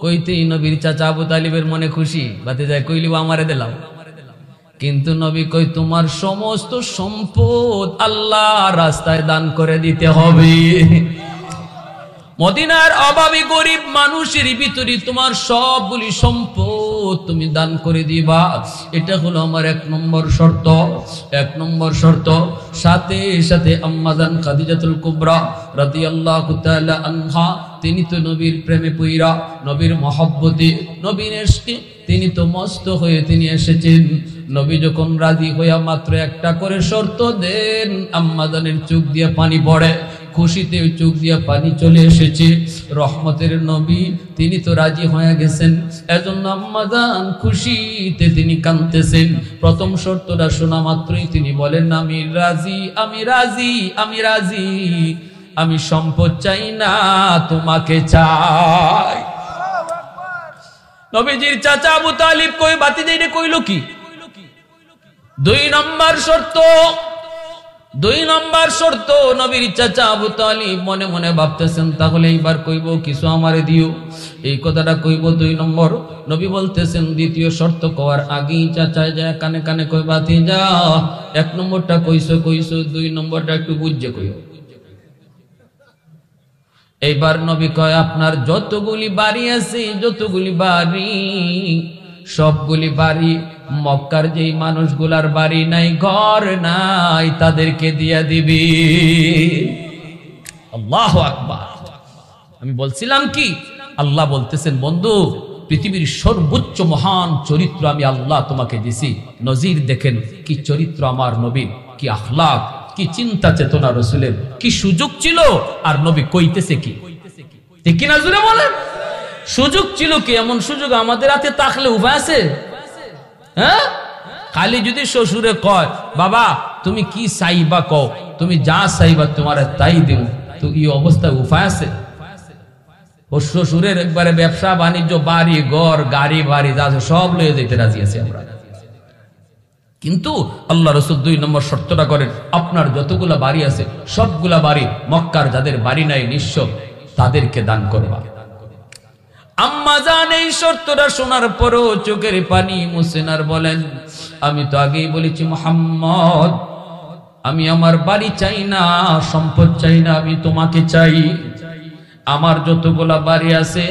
কইতেই নবীর চাচা আবু তালিবের মনে খুশি, বাতে যায় কইলিব আমারে দিলাম। কিন্তু নবী কই তোমার সমস্ত সম্পদ আল্লাহর রাস্তায় দান করে দিতে হবে। মদিনার অভাবী গরিব মানুষের ভিতরে তোমার সবগুলি সম্পদ তুমি দান করে দিবা, এটা হলো আমার 1 নম্বর শর্ত। 1 নম্বর শর্ত। সাথে সাথে আম্মাজান খাদিজাতুল কুবরা রাদিয়াল্লাহু তাআলা আনহা, তিনি তো নবীর প্রেমে পইরা, নবীর মহব্বতে, নবীর ইশকে তিনি তো মস্ত হয়ে তিনি এসেছেন। নবী যখন রাজি হইয়া মাত্র একটা করে শর্ত দেন, আম্মাজানের চোখ দিয়ে পানি পড়ে, খুশিতে চোখ দিয়ে পানি চলে এসেছে। রহমতের নবী তিনি তো রাজি হয়ে গেছেন, এজন্য আম্মাজান খুশিতে তিনি কাঁদতেছেন। প্রথম শর্তটা শোনা মাত্রই তিনি বলেন আমি রাজি, আমি রাজি, আমি রাজি, আমি সম্পদ চাই না, তোমাকে চাই। নবীজির চাচা আবু তালিব কই বাতিজা এটা কইল কি? 2 নম্বর শর্ত। 2 নম্বর শর্ত। নবীর চাচা আবু তালিব মনে মনে ভাবতেছেন তাহলে এইবার কইব কিছু আমারে দিও, এই কথাটা কইব 2 নম্বর। নবী বলতেছেন দ্বিতীয় শর্ত কওয়ার আগেই চাচা যায় কানে কানে কই ভাতিজা 1 নম্বরটা কইছো 2 নম্বরটা একটু বুঝে কইও। এইবার নবী কয় আপনার যতগুলি বাড়ি আছে, যতগুলি বাড়ি, সবগুলি বাড়ি মক্কার যেই মানুষগুলার বাড়ি নাই, ঘর নাই, তাদেরকে দিয়া দিবি। আল্লাহু আকবার। আমি বলছিলাম কি, আল্লাহ বলতেছেন বন্ধু পৃথিবীর সর্বোচ্চ মহান চরিত্র আমি আল্লাহ তোমাকে দিছি, নজির দেখেন কি চরিত্র আমার নবীর, কি আখলাক, কি চিন্তা চেতনা রসুলের, কি সুযোগ ছিল। আর নবী কইতেছে কি, ঠিক কিনা জুড়ে বলেন? সুযোগ ছিল কি? এমন সুযোগ আমাদের হাতে থাকলে উপায় আছে? হ্যাঁ, খালি যদি শ্বশুরে কয় বাবা তুমি কি চাইবা কও, তুমি যা চাইবা তোমার তাই দিব, তো এই অবস্থায় উপায় আছে? ও শ্বশুরের একবারে ব্যবসা বাণিজ্য, বাড়ি ঘর, গাড়ি বাড়ি যা আছে সব লয়ে যেতে রাজি আছি আমরা। কিন্তু আল্লাহ রাসূল 2 নম্বর শর্তটা করেন, আপনার যতগুলা বাড়ি আছে সবগুলা বাড়ি মক্কার যাদের বাড়ি নাই নিঃস্ব তাদেরকে দান করবা। আম্মা জান এই শর্তটা শোনার পরও চোখের পানি মুছেন আর বলেন আমি তো আগেই বলেছি মুহাম্মদ, আমি আমার বাড়ি চাই না, সম্পদ চাই না, আমি তোমাকে চাই। আমার যতগুলা বাড়ি আছে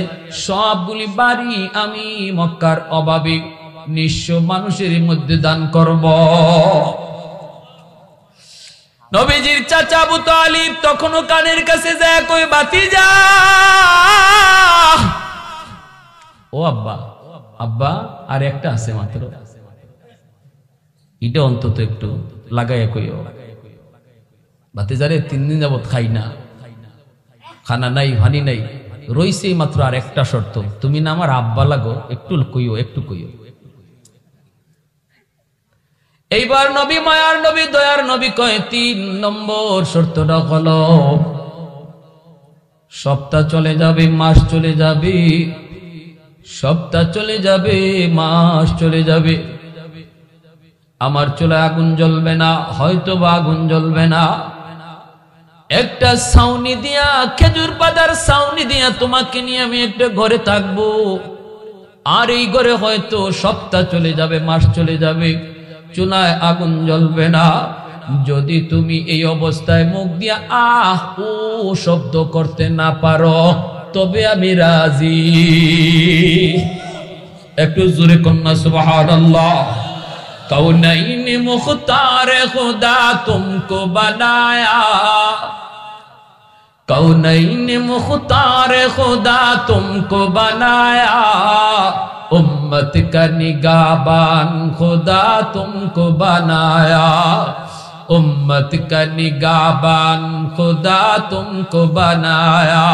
সবগুলি বাড়ি আমি মক্কার অভাবী নিঃস্ব মানুষের মধ্যে দান করব। নবীজির চাচা আবু তালিব তখনও কানের কাছে যায় কই ভাতিজা, ও আব্বা, আব্বা আর একটা আছে মাত্র, এটা অন্তত একটু লাগাইয়া কইও। ভাতিজারে 3 দিন যাবত খাই না, খানা নাই, ভানি নাই, রইছে মাত্র আর একটা শর্ত, তুমি না আমার আব্বা লাগো, একটু কইও, একটু কইও। এইবার নবী মায়ার নবী দয়ার নবী কয় 3 নম্বর শর্তটা হলো সপ্তাহ চলে যাবে, মাস চলে যাবে, সপ্তাহ চলে যাবে, মাস চলে যাবে, আমার চুলায় আগুন জ্বলবে না, হয়তো বা আগুন জ্বলবে না, একটা ছাউনি দিয়া, খেজুর পাতার ছাউনি দিয়া তোমাকে নিয়ে আমি একটা ঘরে থাকবো, আর এই ঘরে হয়তো সপ্তাহ চলে যাবে, মাস চলে যাবে, চুলায় আগুন জ্বলবে না। যদি তুমি এই অবস্থায় মুখ দিয়া আহ ও শব্দ করতে না পারো তবে আমি রাজি। একটু জোরে কন্যা সুবহানাল্লাহ। কৌনাইন মুখতার খুদা তুমকো বানায়া, कौनैन मुख्तार खुदा तुमको बनाया, उम्मत का निगाहबान खुदा तुमको बनाया, उम्मत का निगाहबान खुदा तुमको बनाया।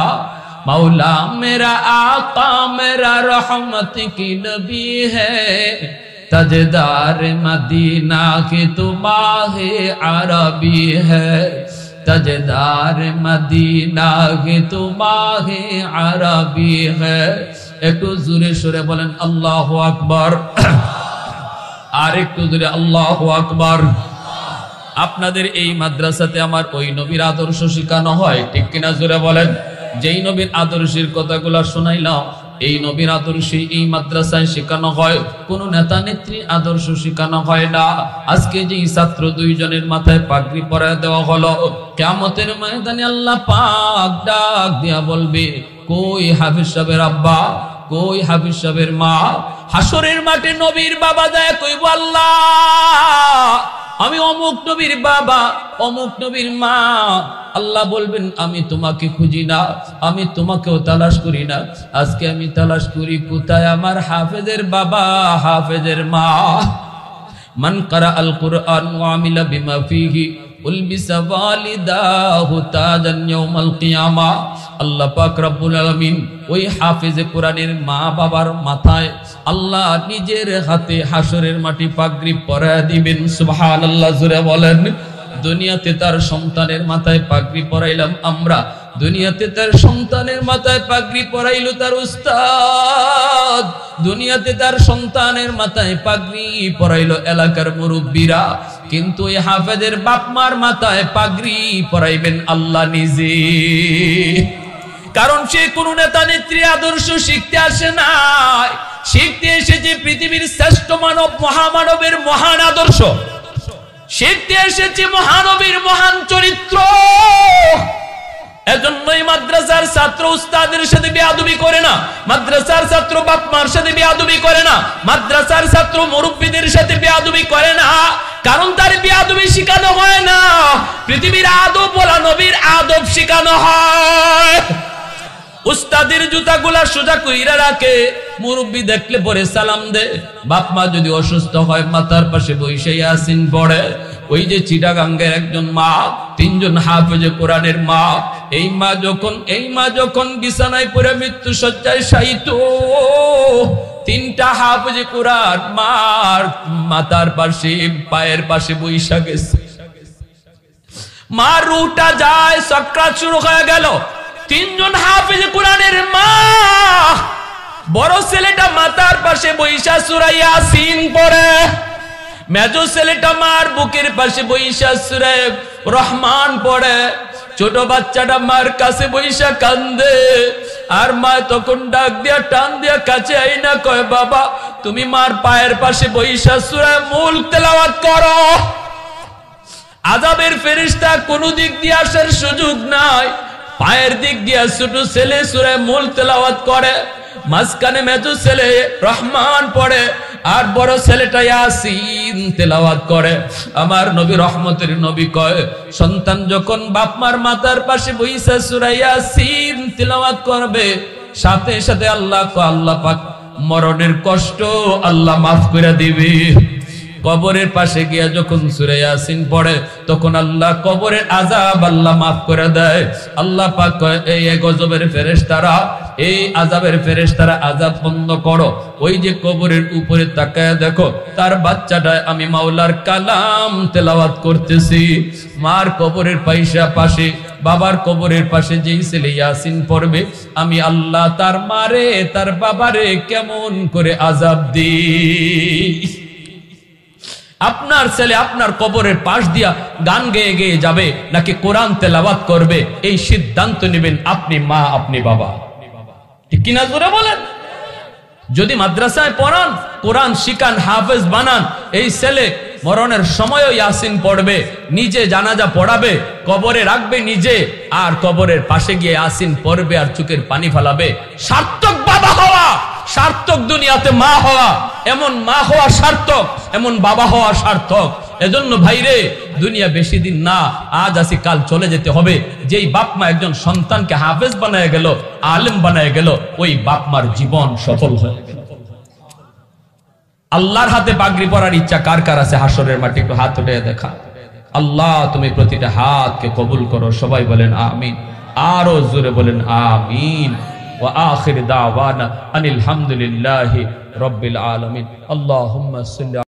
मौला मेरा आका मेरा रहमत की नबी है, तजदार मदीना की तुम्हारे अरबी है, तजदार मदीना की तुम्हारे अरबी है। একটু জোরে সরে বলেন আল্লাহু আকবার, আর একটু জোরে আল্লাহু আকবার। আপনাদের এই মাদ্রাসাতে আমার ওই নবীর আদর্শ শেখানো হয়, ঠিক কিনা জোরে বলেন? যেই নবীর আদর্শের কথাগুলো শোনাইলাম এই নবীর আদর্শে এই মাদ্রাসায় শেখানো হয়, কোন নেতা নেত্রী আদর্শ শেখানো হয় না। আজকে যে ছাত্র 2 জনের মাথায় পাগড়ি পরায় দেওয়া হলো, কিয়ামতের ময়দানে আল্লাহ পাক ডাক দিয়া বলবে কই হাফিজ সাহেবের আব্বা, কই হাফিজ সাহেবের মা? হাসরের মাঠে নবীর বাবা যায় কইব আল্লাহ আমি অমুক নবীর বাবা, অমুক নবীর মা। আল্লাহ বলবেন আমি তোমাকে খুঁজি না, আমি তোমাকেও তালাশ করি না, আজকে আমি তালাশ করি কোথায় আমার হাফেজের বাবা, হাফেজের মা। মান কারা আল কুরআন ওয়া আমিলা বিমা ফিহি উলবিসা ওয়ালিদাহু তাজান ইয়াউমাল কিয়ামা। আল্লাহ পাক রব্বুল আলামিন ওই হাফেজে কোরআনের মা বাবার মাথায় আল্লাহ নিজের হাতে হাসরের মাটি পাগড়ি পরায় দিবেন। সুবহানাল্লাহ, জোরে বলেন। দুনিয়াতে তার সন্তানের মাথায় পাগড়ি পরাইলাম আমরা, দুনিয়াতে তার সন্তানের মাথায় পাগড়ি পরাইলো তার উস্তাদ, দুনিয়াতে তার সন্তানের মাথায় পাগড়ি পরাইলো এলাকার মুরব্বীরা, কিন্তু এই হাফেজের বাপ মার মাথায় পাগড়ি পরাইবেন আল্লাহ নিজে। কারণ সে কোন নেতা নেত্রী আদর্শ শিখতে আসে নাই, শিখতে এসেছে পৃথিবীর শ্রেষ্ঠ মানব মহামানবের মহান আদর্শ, শিখতে এসেছে মহানবীর মহান চরিত্র। এজন্যই মাদ্রাসার ছাত্র উস্তাদের সাথে বেয়াদবি করে না, মাদ্রাসার ছাত্র বাপ মার সাথে বেয়াদবি করে না, মাদ্রাসার ছাত্র মুরব্বিদের সাথে বেয়াদবি করে না, কারণ তার বেয়াদবি শেখানো হয় না, পৃথিবীর আদব ওয়ালা নবীর আদব শেখানো হয়। উস্তাদের জুতাগুলা সোজা কইরা রাখে, মুরব্বি দেখলে পরে সালাম দে। বাপ মা যদি অসুস্থ হয় মাথার পাশে বসে ইয়াসিন পড়ে। ওই যে চিটাগাঙ্গের একজন মা, 3 জন হাফেজে কোরআনের মা, এই মা যখন বিছানায় পড়ে মৃত্যু শয্যায় শায়িত, 3টা হাফেজে কোরআন মার মাথার পাশে পায়ের পাশে বইসা গেছে। মা রুটা যায়, সাকরাত শুরু হয়ে গেল। 3 জন হাফেজে কোরআনের মা, বড় ছেলেটা মাথার পাশে বইসা সূরা ইয়াসিন পড়ে, মেজো ছেলেটা মার বুকের পাশে বইসা সূরা রহমান পড়ে, ছোট বাচ্চাটা মার কাছে বইসা কান্দে। আর মা তখন ডাক দিয়া টান দিয়া কাছে আইনা কয়, বাবা তুমি মার পায়ের পাশে বইসা সূরা মুলক তেলাওয়াত করো। আযাবের ফেরেশতা কোন দিক দিয়ে আসার সুযোগ নাই, পায়ের দিক দিয়া ছোট ছেলে সূরা মুলক তেলাওয়াত করে, মাঝখানে মেজো ছেলে রহমান পড়ে, আর বড় ছেলেটা ইয়াসিন তেলাওয়াত করে। আমার নবী রহমতের নবী কয়, সন্তান যখন বাপ মার মাথার পাশে বইসা সূরা ইয়াসিন তেলাওয়াত করবে, সাথে সাথে আল্লাহ পাক মরণের কষ্ট আল্লাহ মাফ করে দিবে। কবরের পাশে গিয়া যখন সূরা ইয়াসিন পড়ে, তখন আল্লাহ কবরের আযাব আল্লাহ মাফ করে দেয়। আল্লাহ পাক কয়, এই গজবের ফেরেশতারা, এই আযাবের ফেরেশতারা আযাব বন্ধ করো। ওই যে কবরের উপরে তাকায় দেখো, তার বাচ্চাটা আমি মাওলার কালাম তেলাওয়াত করতেছি। মার কবরের পাশে, বাবার কবরের পাশে যেই ছেলে ইয়াসিন পড়বে, আমি আল্লাহ তার মারে তার বাবারে কেমন করে আযাব দিই। আপনার ছেলে আপনার কবরের পাশ দিয়া গান গেয়ে গেয়ে যাবে নাকি কোরআন তেলাওয়াত করবে, এই সিদ্ধান্ত নেবেন আপনি মা, আপনি বাবা। ঠিক কিনা জোরে বলেন? যদি মাদ্রাসায় পড়ান, কোরআন শিখান, হাফেজ বানান, এই ছেলে মরণের সময়ও ইয়াসিন পড়বে, নিজে জানাজা পড়াবে, কবরে রাখবে নিজে, আর কবরের পাশে গিয়ে ইয়াসিন পড়বে আর চোখের পানি ফেলাবে। সার্থক বাবা হওয়া, সার্থক দুনিয়াতে মা হওয়া, এমন মা হওয়া সার্থক, এমন বাবা হওয়া সার্থক। এজন্য ভাইরে, দুনিয়া বেশি দিন না, আজ আসি কাল চলে যেতে হবে। যেই বাপ মা একজন সন্তানকে হাফেজ বানায় গেল, আলেম বানায় গেল, ওই বাপ মার জীবন সফল হয়ে গেল। আল্লাহর হাতে পাগড়ি পরার ইচ্ছা কার কার আছে? হাসরের মাটি একটু হাত উঠে দেখা। আল্লাহ তুমি প্রতিটা হাতকে কবুল করো। সবাই বলেন আমিন, আরো জোরে বলেন আমিন। ওয়া আখির দাওয়ানা আনিল হামদুলিল্লাহি রাব্বিল আলামিন। আল্লাহুম্মা সাল্লি